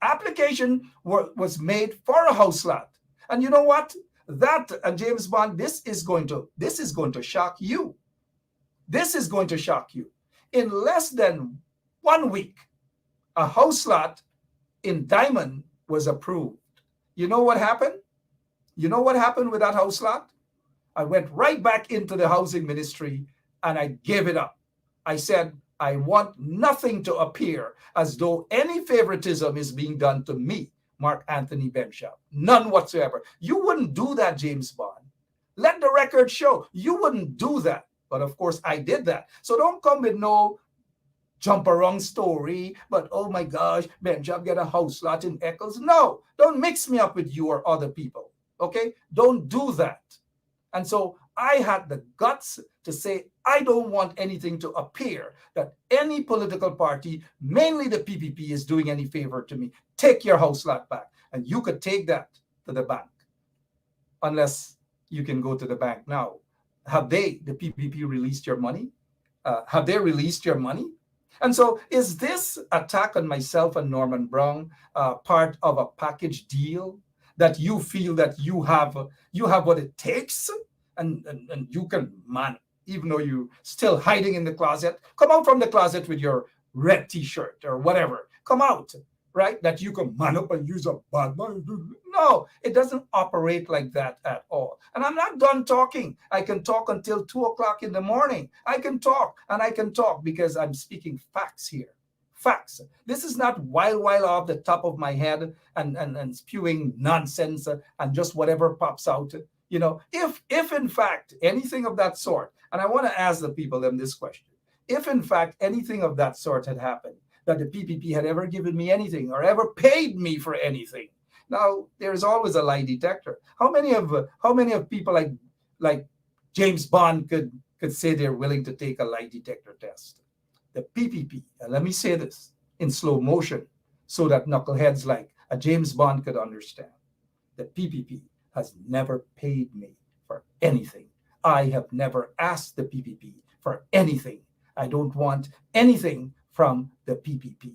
Application was made for a house lot. And you know what? That, James Bond, this is going to shock you. This is going to shock you. In less than 1 week, a house lot in Diamond was approved. You know what happened? You know what happened with that house lot? I went right back into the housing ministry and I gave it up. I said, I want nothing to appear as though any favoritism is being done to me, Mark Anthony Benshop. None whatsoever. You wouldn't do that, James Bond. Let the record show. You wouldn't do that. But of course, I did that. So don't come with no jump around story, but oh my gosh, Benshop get a house lot in Eccles. No, don't mix me up with you or other people. Okay? Don't do that. And so I had the guts to say, I don't want anything to appear that any political party, mainly the PPP, is doing any favor to me. Take your house lot back. And you could take that to the bank. Unless you can go to the bank now. Have they, the PPP, released your money? Have they released your money? And so is this attack on myself and Norman Brown part of a package deal that you feel that you have what it takes and you can, man, even though you're still hiding in the closet, come out from the closet with your red t-shirt or whatever. Come out, right? That you can man up and use a bad man. No, it doesn't operate like that at all. And I'm not done talking. I can talk until 2 o'clock in the morning. I can talk and I can talk because I'm speaking facts here. Facts. This is not wild off the top of my head and spewing nonsense and just whatever pops out. You know, if in fact anything of that sort, and I want to ask the people them this question, if in fact anything of that sort had happened, that the PPP had ever given me anything or ever paid me for anything. Now, there's always a lie detector. How many of people like James Bond could say they're willing to take a lie detector test? The PPP, and let me say this in slow motion so that knuckleheads like a James Bond could understand. The PPP has never paid me for anything. I have never asked the PPP for anything. I don't want anything from the PPP.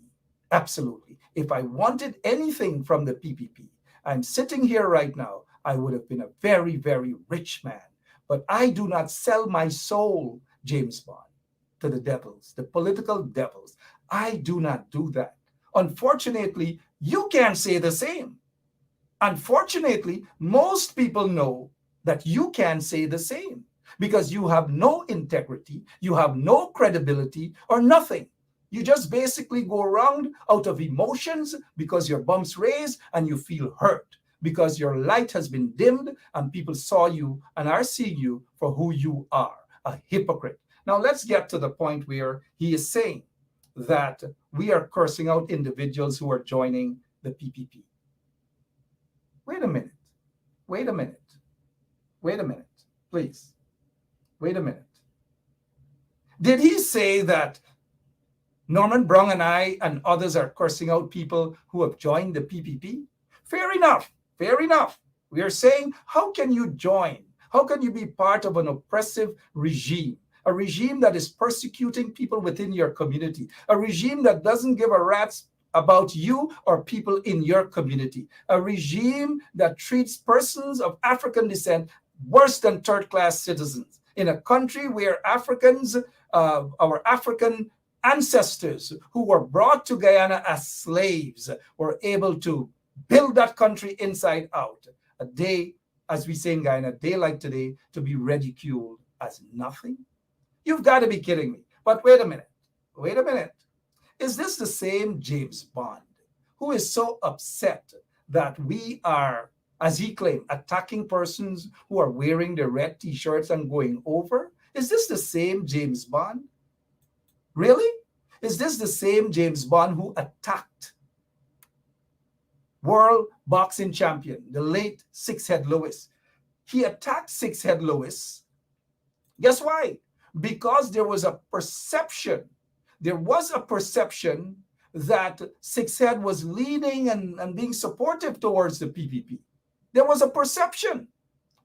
Absolutely. If I wanted anything from the PPP, I'm sitting here right now, I would have been a very, very rich man. But I do not sell my soul, James Bond, to the devils, the political devils. I do not do that. Unfortunately, you can't say the same. Unfortunately, most people know that you can say the same because you have no integrity, you have no credibility or nothing. You just basically go around out of emotions because your bumps raised and you feel hurt because your light has been dimmed and people saw you and are seeing you for who you are, a hypocrite. Now let's get to the point where he is saying that we are cursing out individuals who are joining the PPP. Wait a minute. Wait a minute. Wait a minute, please. Wait a minute. Did he say that Norman Brown and I and others are cursing out people who have joined the PPP? Fair enough. Fair enough. We are saying, how can you join? How can you be part of an oppressive regime? A regime that is persecuting people within your community. A regime that doesn't give a rat's about you or people in your community. A regime that treats persons of African descent worse than third-class citizens. In a country where Africans, our African ancestors who were brought to Guyana as slaves were able to build that country inside out. A day, as we say in Guyana, a day like today, to be ridiculed as nothing? You've got to be kidding me. But wait a minute. Wait a minute. Is this the same James Bond who is so upset that we are, as he claimed, attacking persons who are wearing the red t-shirts and going over? Is this the same James Bond? Really? Is this the same James Bond who attacked world boxing champion, the late Six-Head Lewis? He attacked Six-Head Lewis. Guess why? Because there was a perception. There was a perception that Six-Head was leading and being supportive towards the PPP. There was a perception.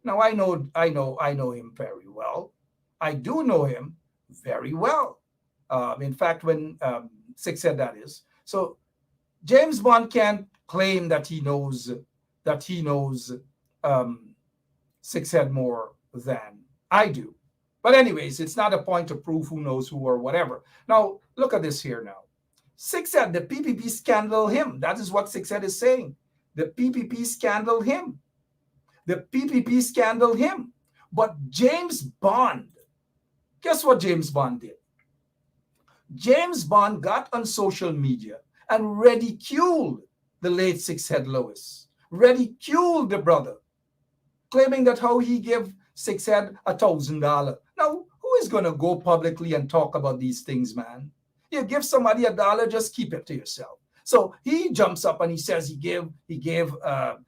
Now I know him very well. I do know him very well. In fact, when Six-Head, that is. So James Bond can't claim that he knows Six-Head more than I do. But anyways, it's not a point to prove who knows who or whatever. Now, look at this here now. Six-Head, the PPP scandal him. That is what Six-Head is saying. The PPP scandal him. The PPP scandal him. But James Bond, guess what James Bond did? James Bond got on social media and ridiculed the late Six-Head Lewis. Ridiculed the brother, claiming that how he gave Six-Head $1,000. Now, who is going to go publicly and talk about these things, man? You give somebody $1, just keep it to yourself. So he jumps up and he says he gave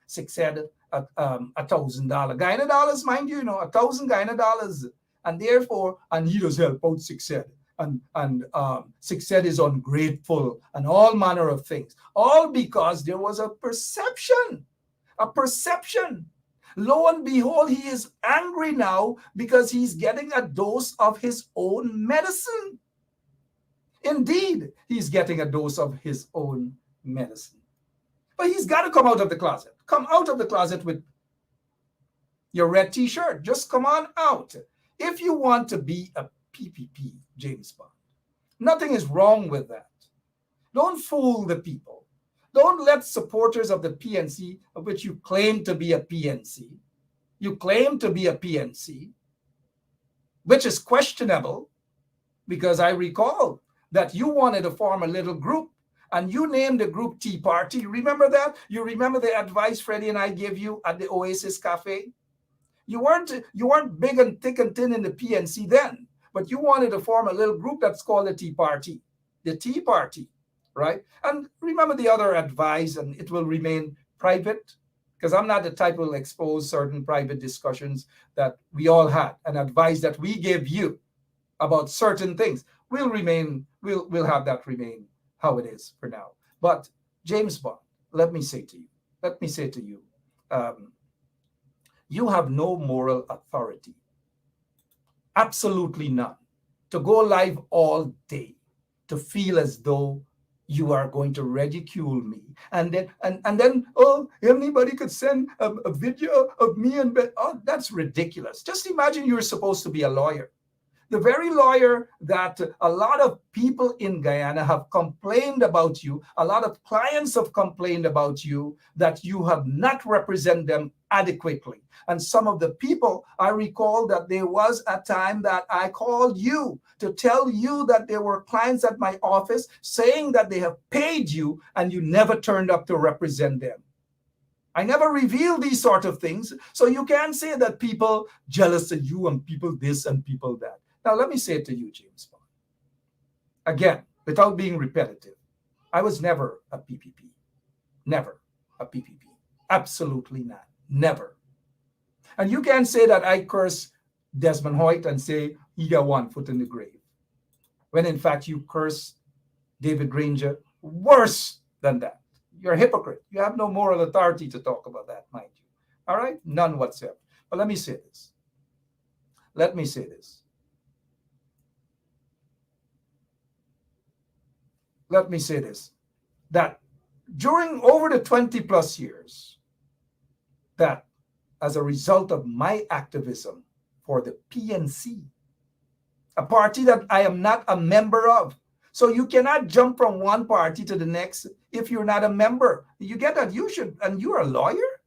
Six-Head $1,000 Guyana dollars, mind you, 1,000 Guyana dollars. and therefore, and he does help out success. And success is ungrateful and all manner of things, all because there was a perception. Lo and behold, he is angry now because he's getting a dose of his own medicine. Indeed, he's getting a dose of his own medicine. But he's got to come out of the closet. Come out of the closet with your red t-shirt. Just come on out. If you want to be a PPP, James Bond, nothing is wrong with that. Don't fool the people. Don't let supporters of the PNC, of which you claim to be a PNC, which is questionable, because I recall that you wanted to form a little group and you named the group Tea Party. Remember that? You remember the advice Freddie and I gave you at the Oasis Cafe? You weren't big and thick and thin in the PNC then, but you wanted to form a little group that's called the Tea Party. The Tea Party, right? And remember the other advice, and it will remain private, because I'm not the type who will expose certain private discussions that we all had, and advice that we gave you about certain things. We'll have that remain how it is for now. But James Bond, let me say to you, you have no moral authority, absolutely none, to go live all day, to feel as though you are going to ridicule me, and then oh, anybody could send a video of me and oh, that's ridiculous. Just imagine you're supposed to be a lawyer, the very lawyer that a lot of people in Guyana have complained about you, a lot of clients have complained about you, that you have not represented them adequately. And some of the people, I recall that there was a time that I called you to tell you that there were clients at my office saying that they have paid you and you never turned up to represent them. I never revealed these sort of things, so you can't say that people jealous of you and people this and people that. Now, let me say it to you, James Bond. Again, without being repetitive, I was never a PPP. Never a PPP. Absolutely not. Never. And you can't say that I curse Desmond Hoyt and say he got one foot in the grave, when in fact you curse David Granger worse than that. You're a hypocrite. You have no moral authority to talk about that, mind you. All right? None whatsoever. But let me say this. Let me say this. Let me say this, that during over the 20 plus years, that as a result of my activism for the PNC, a party that I am not a member of. So you cannot jump from one party to the next if you're not a member. You get that? You should, and you're a lawyer?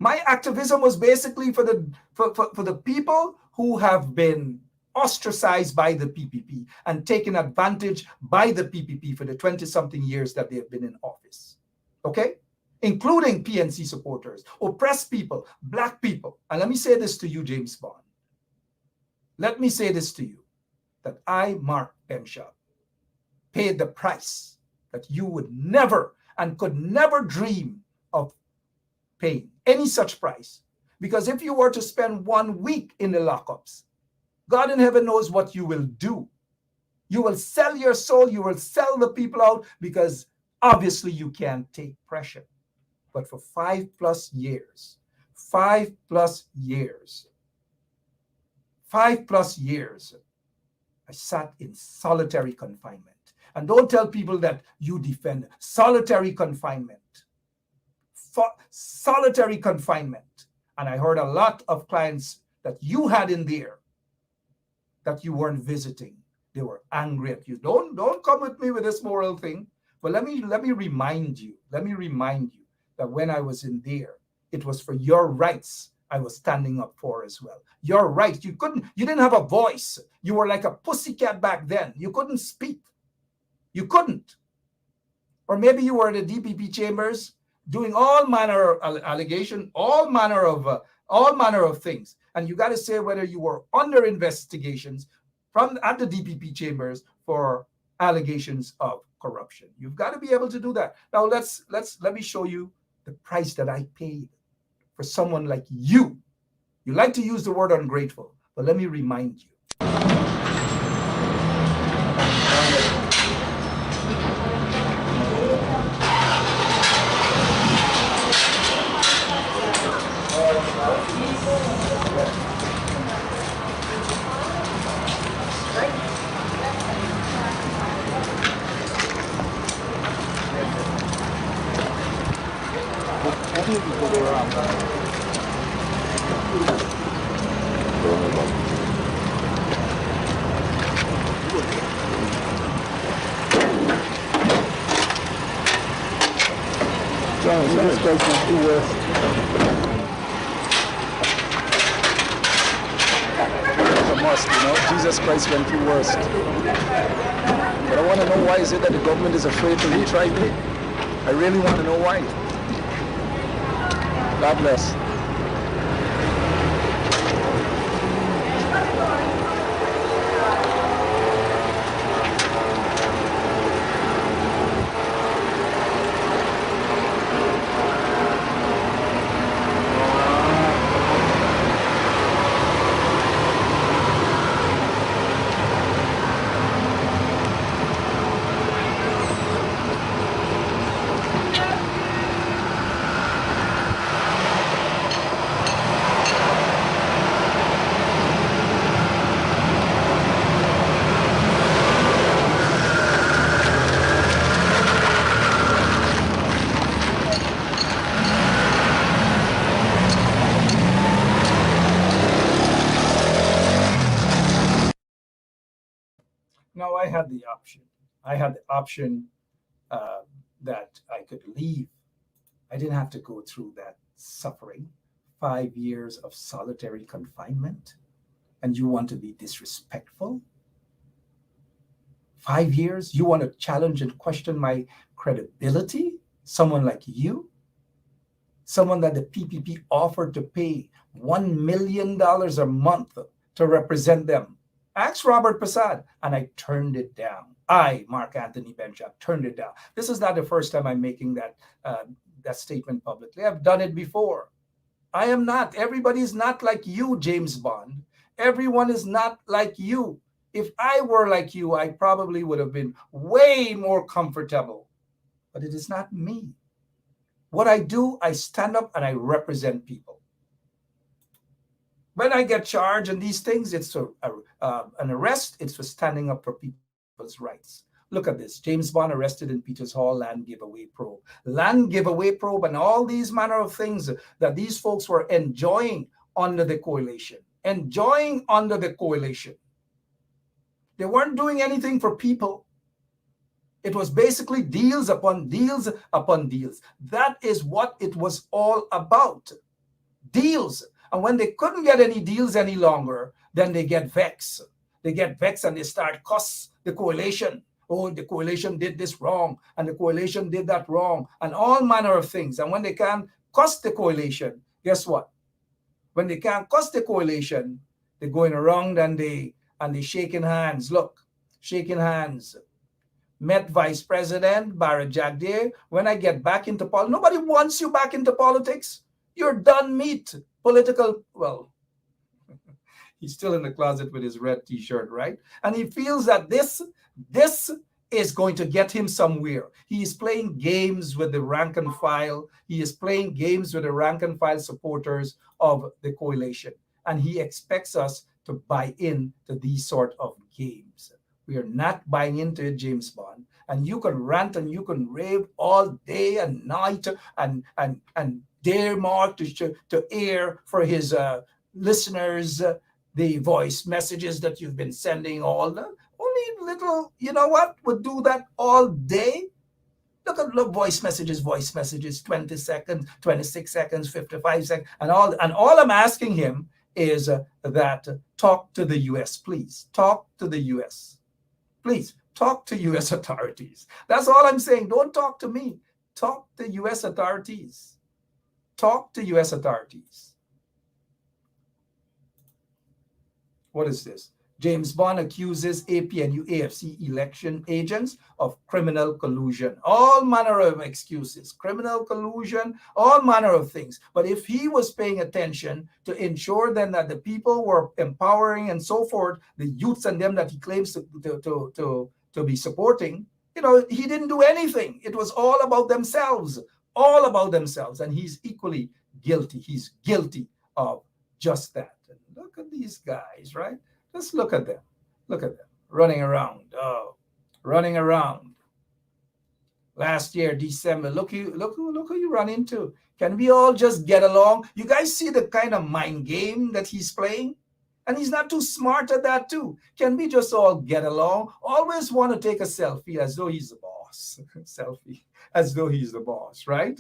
My activism was basically for the people who have been ostracized by the PPP and taken advantage by the PPP for the 20-something years that they have been in office. Okay? Including PNC supporters, oppressed people, black people. And let me say this to you, James Bond. Let me say this to you, that I, Mark Benshaw, paid the price that you would never and could never dream of paying, any such price. Because if you were to spend 1 week in the lockups, God in heaven knows what you will do. You will sell your soul, you will sell the people out, because obviously you can't take pressure. But for 5+ years, 5+ years, I sat in solitary confinement. And don't tell people that you defend solitary confinement. Solitary confinement. And I heard a lot of clients that you had in there that you weren't visiting. They were angry at you. Don't come with me with this moral thing. But let me remind you that when I was in there, it was for your rights I was standing up for as well. Your rights. You didn't have a voice. You were like a pussycat back then. You couldn't speak. You couldn't. Or maybe you were in the DPP chambers doing all manner of allegation, all manner of things. And you got to say whether you were under investigations at the DPP chambers for allegations of corruption. You've got to be able to do that. Now let me show you the price that I paid for someone like you. You like to use the word ungrateful, but let me remind you. Jesus Christ went through worst. It's a must, you know. Jesus Christ went through worst. But I want to know, why is it that the government is afraid to retry me? I really want to know why. God bless. Now, I had the option. I had the option that I could leave. I didn't have to go through that suffering. 5 years of solitary confinement. And you want to be disrespectful? 5 years? You want to challenge and question my credibility? Someone like you? Someone that the PPP offered to pay $1 million a month to represent them. Ask Robert Prasad, and I turned it down. I, Mark Anthony Benchak, turned it down. This is not the first time I'm making that statement publicly. I've done it before. I am not. Everybody's not like you, James Bond. Everyone is not like you. If I were like you, I probably would have been way more comfortable. But it is not me. What I do, I stand up and I represent people. When I get charged and these things, it's an arrest. It's for standing up for people's rights. Look at this. James Bond arrested in Peters Hall, land giveaway probe. Land giveaway probe and all these manner of things that these folks were enjoying under the coalition. Enjoying under the coalition. They weren't doing anything for people. It was basically deals upon deals upon deals. That is what it was all about. Deals. And when they couldn't get any deals any longer, then they get vexed. They get vexed and they start cuss the coalition. Oh, the coalition did this wrong, and the coalition did that wrong, and all manner of things. And when they can't cuss the coalition, guess what? When they can't cuss the coalition, they're going around and they shaking hands. Look, shaking hands. Met Vice President Barrett Jagdeo. When I get back into politics, nobody wants you back into politics. You're done meat. Political, well, he's still in the closet with his red t-shirt, right? And he feels that this is going to get him somewhere. He is playing games with the rank and file. He is playing games with the rank and file supporters of the coalition. And he expects us to buy in to these sort of games. We are not buying into it, James Bond. And you can rant and you can rave all day and night and dare Mark to air for his listeners the voice messages that you've been sending only little, you know what, would do that all day. Look at voice messages, 20 seconds, 26 seconds, 55 seconds, and all I'm asking him is that talk to the US, please. Talk to the US. Please talk to US authorities. That's all I'm saying. Don't talk to me. Talk to US authorities. Talk to US authorities. What is this? James Bond accuses APNU AFC election agents of criminal collusion. All manner of excuses, criminal collusion, all manner of things. But if he was paying attention to ensure then that the people were empowering and so forth, the youths and them that he claims to be supporting, he didn't do anything. It was all about themselves, all about themselves. And he's equally guilty. He's guilty of just that. And look at these guys, right? Just look at them. Look at them running around. Oh, running around. Last year, December. Look who you run into. Can we all just get along? You guys see the kind of mind game that he's playing? And he's not too smart at that too. Can we just all get along? Always want to take a selfie as though he's the boss. Selfie as though he's the boss, right?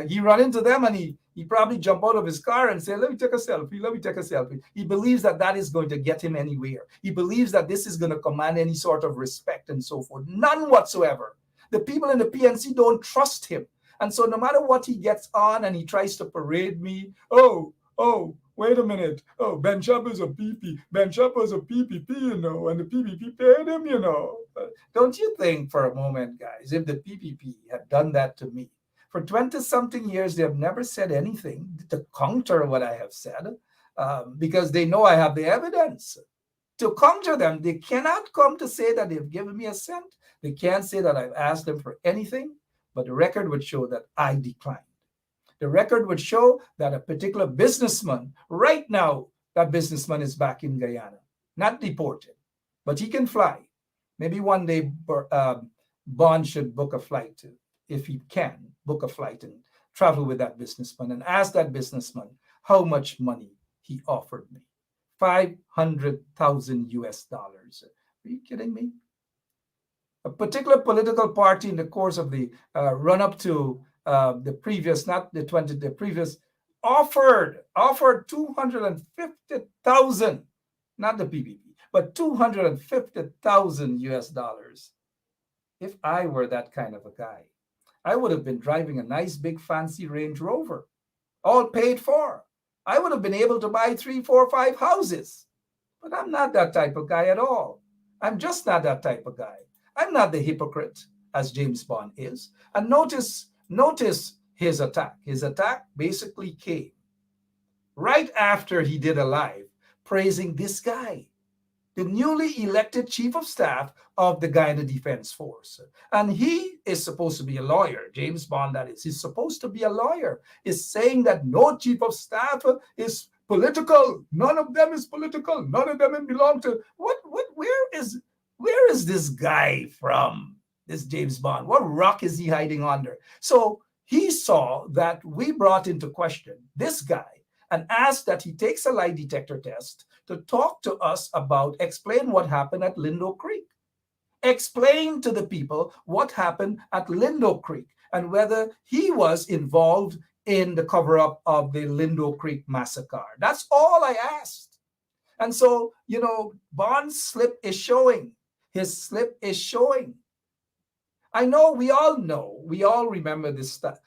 He run into them and he probably jump out of his car and say, let me take a selfie, let me take a selfie. He believes that that is going to get him anywhere. He believes that this is going to command any sort of respect and so forth. None whatsoever. The people in the PNC don't trust him. And so no matter what he gets on and he tries to parade me, oh, wait a minute. Oh, Ben Chapa is a PP. Ben Chapa is a PPP, and the PPP paid him, Don't you think for a moment, guys, if the PPP had done that to me, for 20-something years, they have never said anything to counter what I have said because they know I have the evidence. To counter them, they cannot come to say that they've given me a cent. They can't say that I've asked them for anything, but the record would show that I declined. The record would show that a particular businessman, right now, that businessman is back in Guyana, not deported, but he can fly. Maybe one day Bond should book a flight, if he can, book a flight and travel with that businessman and ask that businessman how much money he offered me. $500,000 US. Are you kidding me? A particular political party in the course of the run-up to the previous, not the 20, the previous, offered 250,000, not the PPP, but 250,000 US dollars. If I were that kind of a guy, I would have been driving a nice big fancy Range Rover, all paid for. I would have been able to buy 3, 4, 5 houses. But I'm not that type of guy at all. I'm just not that type of guy. I'm not the hypocrite as James Bond is. And notice his attack. His attack basically came right after he did a live praising this guy, the newly elected chief of staff of the Guyana Defense Force. And he is supposed to be a lawyer. James Bond, that is. He's supposed to be a lawyer. Is saying that no chief of staff is political. None of them is political. None of them belong to... Where is this guy from? This James Bond? What rock is he hiding under? So he saw that we brought into question this guy and asked that he takes a lie detector test to talk to us about, explain what happened at Lindo Creek. Explain to the people what happened at Lindo Creek and whether he was involved in the cover-up of the Lindo Creek massacre. That's all I asked. And so, Bond's slip is showing. His slip is showing. I know, we all remember this stuff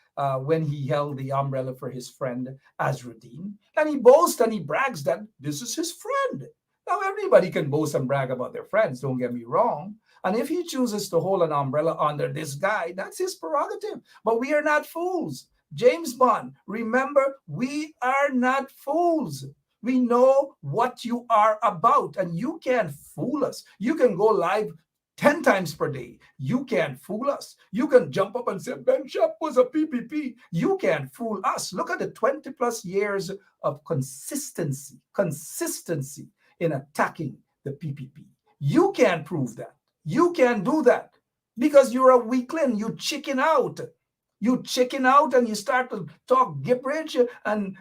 when he held the umbrella for his friend Azruddin. And he boasts and he brags that this is his friend. Now, everybody can boast and brag about their friends, don't get me wrong. And if he chooses to hold an umbrella under this guy, that's his prerogative. But we are not fools. James Bond, remember, we are not fools. We know what you are about, and you can't fool us. You can go live 10 times per day. You can't fool us. You can jump up and say, Ben Shop was a PPP. You can't fool us. Look at the 20 plus years of consistency in attacking the PPP. You can't prove that. You can't do that because you're a weakling. You chicken out. You chicken out and you start to talk gibberish and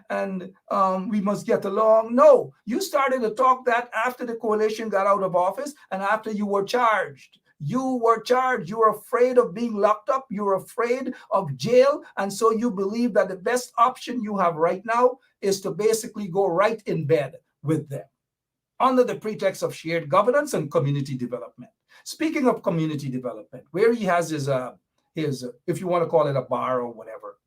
we must get along. No, you started to talk that after the coalition got out of office and after you were charged. You were charged. You were afraid of being locked up. You were afraid of jail. And so you believe that the best option you have right now is to basically go right in bed with them under the pretext of shared governance and community development. Speaking of community development, where he has his, if you want to call it a bar or whatever,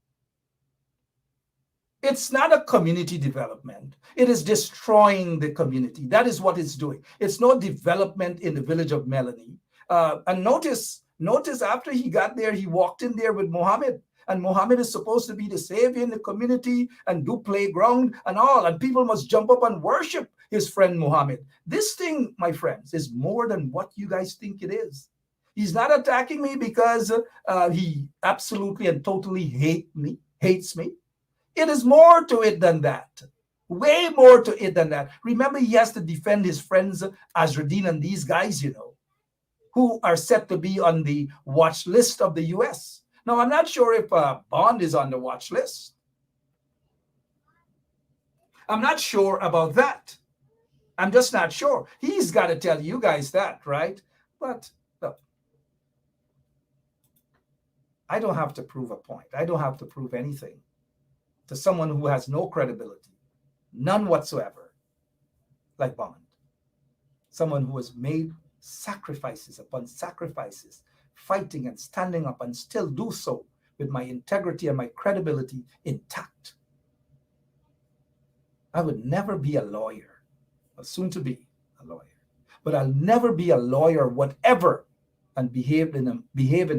It's not a community development. It is destroying the community. That is what it's doing. It's no development in the village of Melanie. And notice after he got there, he walked in there with Muhammad. And Muhammad is supposed to be the savior in the community and do playground and all. And people must jump up and worship his friend Muhammad. This thing, my friends, is more than what you guys think it is. He's not attacking me because he absolutely and totally hates me. It is more to it than that. Way more to it than that. Remember, he has to defend his friends Azradin and these guys, who are set to be on the watch list of the U.S. Now, I'm not sure if Bond is on the watch list. I'm not sure about that. I'm just not sure. He's got to tell you guys that, right? But look, I don't have to prove a point. I don't have to prove anything to someone who has no credibility, none whatsoever, like Bond. Someone who has made sacrifices upon sacrifices, fighting and standing up, and still do so with my integrity and my credibility intact. I would never be a lawyer, or soon to be a lawyer, but I'll never be a lawyer whatever and behave in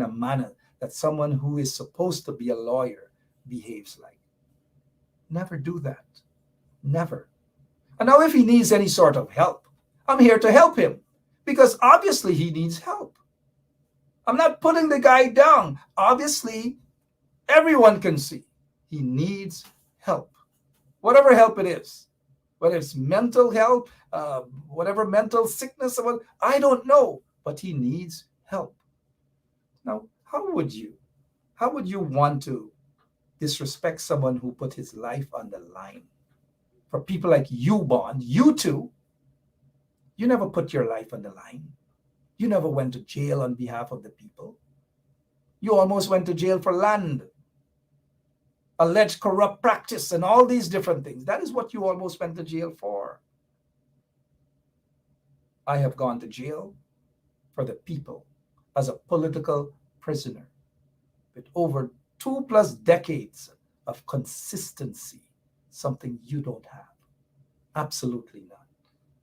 a manner that someone who is supposed to be a lawyer behaves like. Never do that. Never. And now if he needs any sort of help, I'm here to help him because obviously he needs help. I'm not putting the guy down. Obviously, everyone can see he needs help. Whatever help it is, whether it's mental help, whatever mental sickness, I don't know, but he needs help. Now, how would you want to disrespect someone who put his life on the line? For people like you, Bond, you too, you never put your life on the line. You never went to jail on behalf of the people. You almost went to jail for land, alleged corrupt practice, and all these different things. That is what you almost went to jail for. I have gone to jail for the people as a political prisoner with over 2+ decades of consistency, something you don't have. Absolutely none.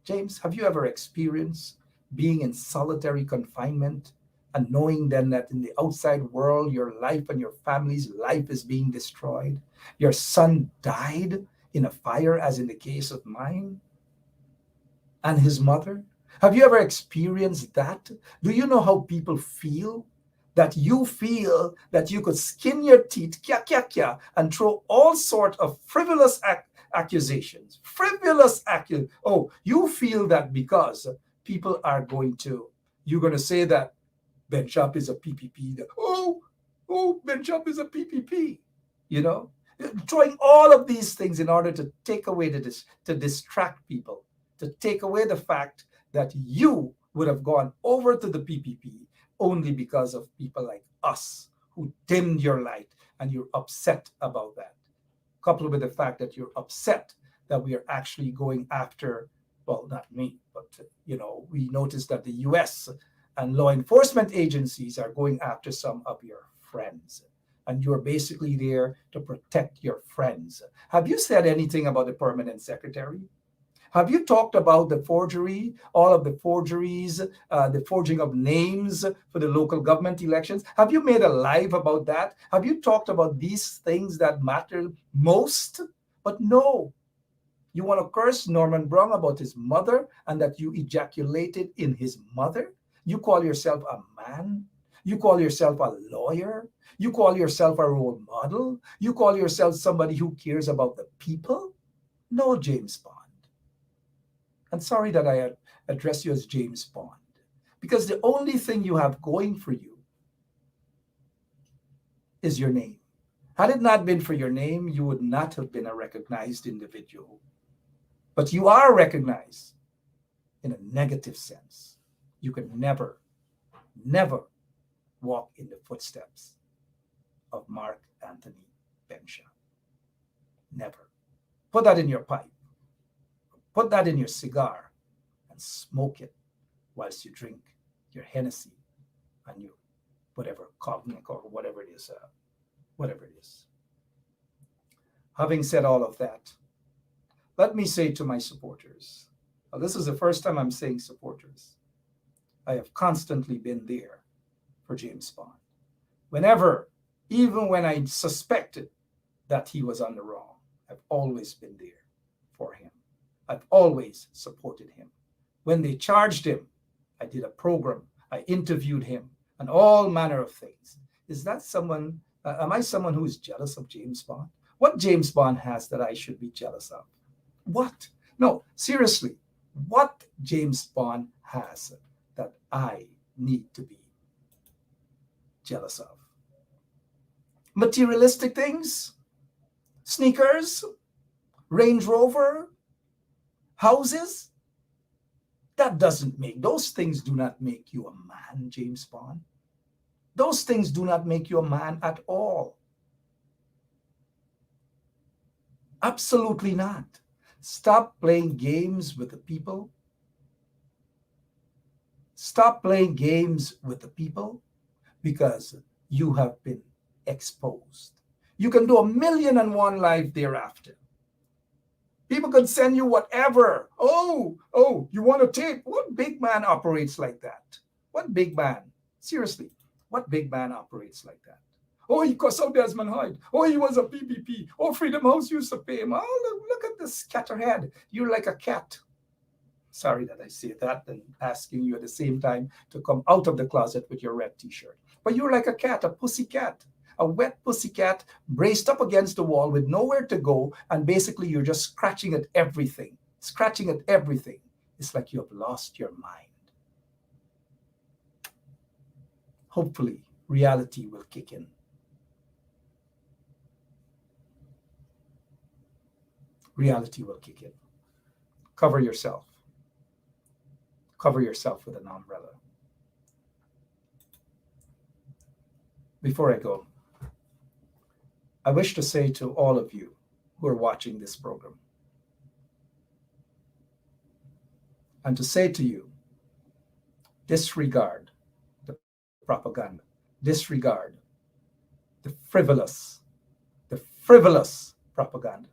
James, have you ever experienced being in solitary confinement and knowing then that in the outside world, your life and your family's life is being destroyed? Your son died in a fire, as in the case of mine, and his mother? Have you ever experienced that? Do you know how people feel? That you feel that you could skin your teeth, and throw all sorts of frivolous accusations. Oh, you feel that because people are you're going to say that Ben Shop is a PPP. Ben Shop is a PPP. Throwing all of these things in order to take away to distract people, to take away the fact that you would have gone over to the PPP only because of people like us who dimmed your light, and you're upset about that. Coupled with the fact that you're upset that we are actually going after, well, not me, but we noticed that the US and law enforcement agencies are going after some of your friends, and you're basically there to protect your friends. Have you said anything about the permanent secretary? Have you talked about the forgery, all of the forgeries, the forging of names for the local government elections? Have you made a live about that? Have you talked about these things that matter most? But no. You want to curse Norman Brown about his mother and that you ejaculated in his mother? You call yourself a man? You call yourself a lawyer? You call yourself a role model? You call yourself somebody who cares about the people? No, James Bond. I'm sorry that I address you as James Bond, because the only thing you have going for you is your name. Had it not been for your name, you would not have been a recognized individual. But you are recognized in a negative sense. You can never walk in the footsteps of Mark Anthony Benshaw. Never. Put that in your pipe. Put that in your cigar and smoke it whilst you drink your Hennessy and your whatever, cognac or whatever it is. Having said all of that, let me say to my supporters, now this is the first time I'm saying supporters. I have constantly been there for James Bond. Whenever, even when I suspected that he was on the wrong, I've always been there for him. I've always supported him. When they charged him, I did a program, I interviewed him, and all manner of things. Is that someone, am I someone who is jealous of James Bond? What James Bond has that I should be jealous of? What? No, seriously, what James Bond has that I need to be jealous of? Materialistic things? Sneakers? Range Rover? Houses? That doesn't make, those things do not make you a man, James Bond. Those things do not make you a man at all. Absolutely not. Stop playing games with the people. Stop playing games with the people because you have been exposed. You can do 1,000,001 live thereafter. People can send you whatever. Oh, you want a tape? What big man operates like that? What big man? Seriously, what big man operates like that? Oh, he cussed out Desmond Hyde. Oh, he was a PPP. Oh, Freedom House used to pay him. Oh, look at this scatterhead. You're like a cat. Sorry that I say that and asking you at the same time to come out of the closet with your red t-shirt. But you're like a cat, a pussy cat, a wet pussy cat braced up against the wall with nowhere to go. And basically you're just scratching at everything. Scratching at everything. It's like you have lost your mind. Hopefully reality will kick in. Reality will kick in. Cover yourself. Cover yourself with an umbrella. Before I go, I wish to say to all of you who are watching this program, and to say to you, disregard the propaganda, disregard the frivolous propaganda,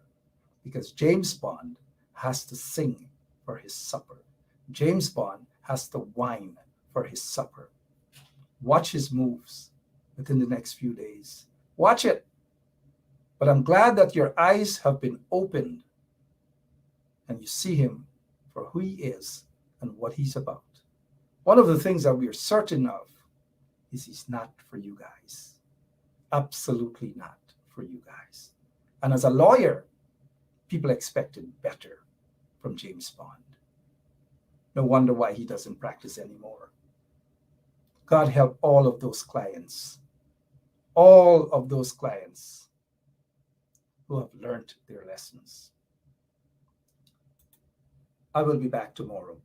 because James Bond has to sing for his supper. James Bond has to whine for his supper. Watch his moves within the next few days. Watch it. But I'm glad that your eyes have been opened and you see him for who he is and what he's about. One of the things that we are certain of is he's not for you guys. Absolutely not for you guys. And as a lawyer, people expected better from James Bond. No wonder why he doesn't practice anymore. God help all of those clients who have learned their lessons. I will be back tomorrow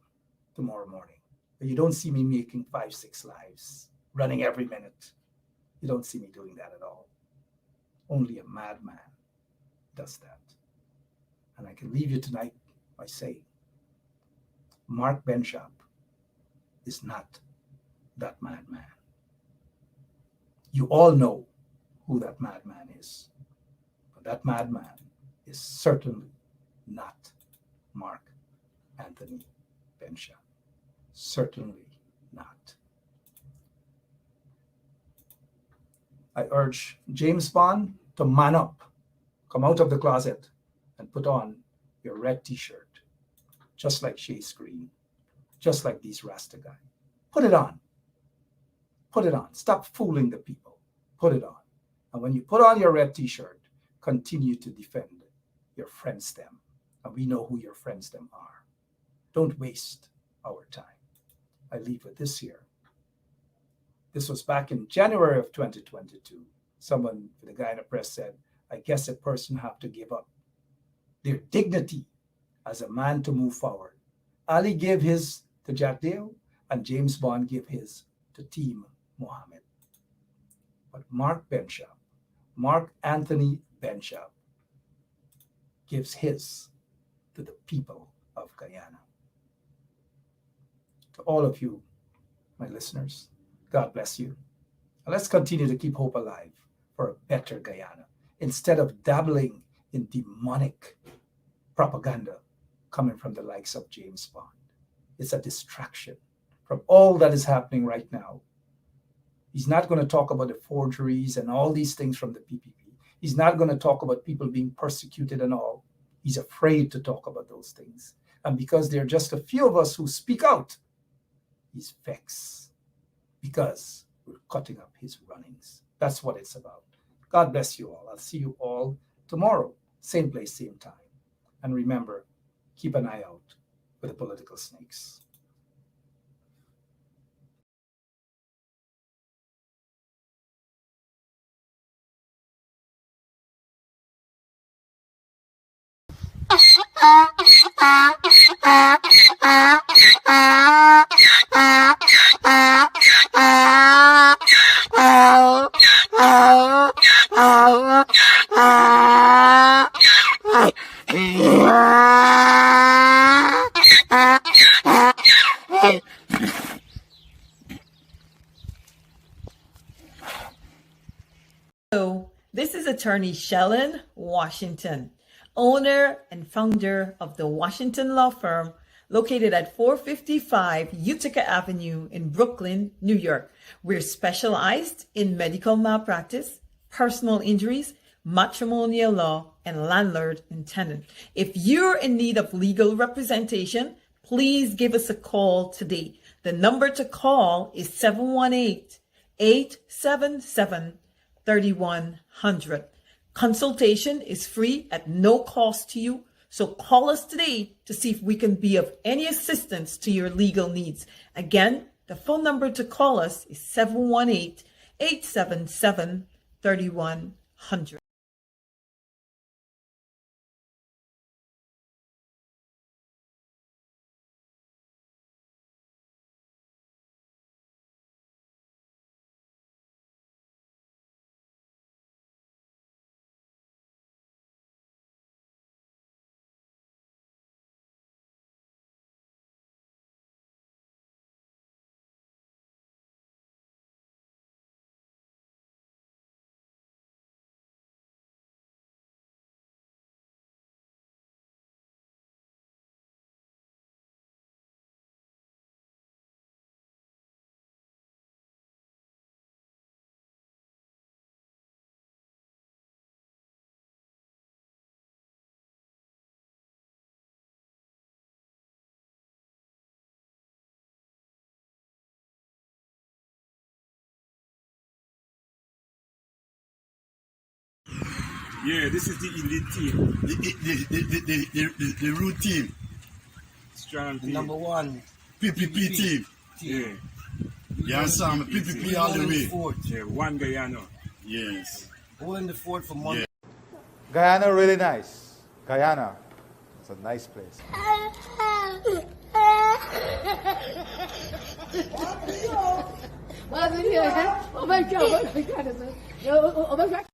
morning. But you don't see me making 5-6 lives, running every minute. You don't see me doing that at all. Only a madman does that. And I can leave you tonight by saying, Mark Benshop is not that madman. You all know who that madman is. But that madman is certainly not Mark Anthony Benshop. Certainly not. I urge James Bond to man up, come out of the closet, and put on your red t-shirt. Just like Shay's Green, just like these Rasta guys. Put it on. Put it on. Stop fooling the people. Put it on. And when you put on your red t-shirt, continue to defend your friends them. And we know who your friends them are. Don't waste our time. I leave with this here. This was back in January of 2022. Someone, the guy in the press said, I guess a person have to give up their dignity as a man to move forward. Ali gave his to Jack Dale, and James Bond gave his to Team Mohammed. But Mark Anthony Benshop, gives his to the people of Guyana. To all of you, my listeners, God bless you. And let's continue to keep hope alive for a better Guyana, instead of dabbling in demonic propaganda coming from the likes of James Bond. It's a distraction from all that is happening right now. He's not going to talk about the forgeries and all these things from the PPP. He's not going to talk about people being persecuted and all. He's afraid to talk about those things. And because there are just a few of us who speak out, he's vexed because we're cutting up his runnings. That's what it's about. God bless you all. I'll see you all tomorrow, same place, same time. And remember, keep an eye out for the political snakes. So, this is attorney Shellen Washington, owner and founder of the Washington law firm located at 455 Utica Avenue in Brooklyn, New York. We're specialized in medical malpractice, personal injuries, matrimonial law, and landlord and tenant. If you're in need of legal representation, please give us a call today. The number to call is 718-877-3100. Consultation is free at no cost to you. So call us today to see if we can be of any assistance to your legal needs. Again, the phone number to call us is 718-877-3100. Yeah, this is the elite team. The root team. Strong team. Number one. PPP team. Yeah. You understand? PPP all the way. Yeah, one Guyana. Yes. Holding the fort for months. Guyana really nice. Guyana. It's a nice place. Oh my God. Oh my God. Oh my God.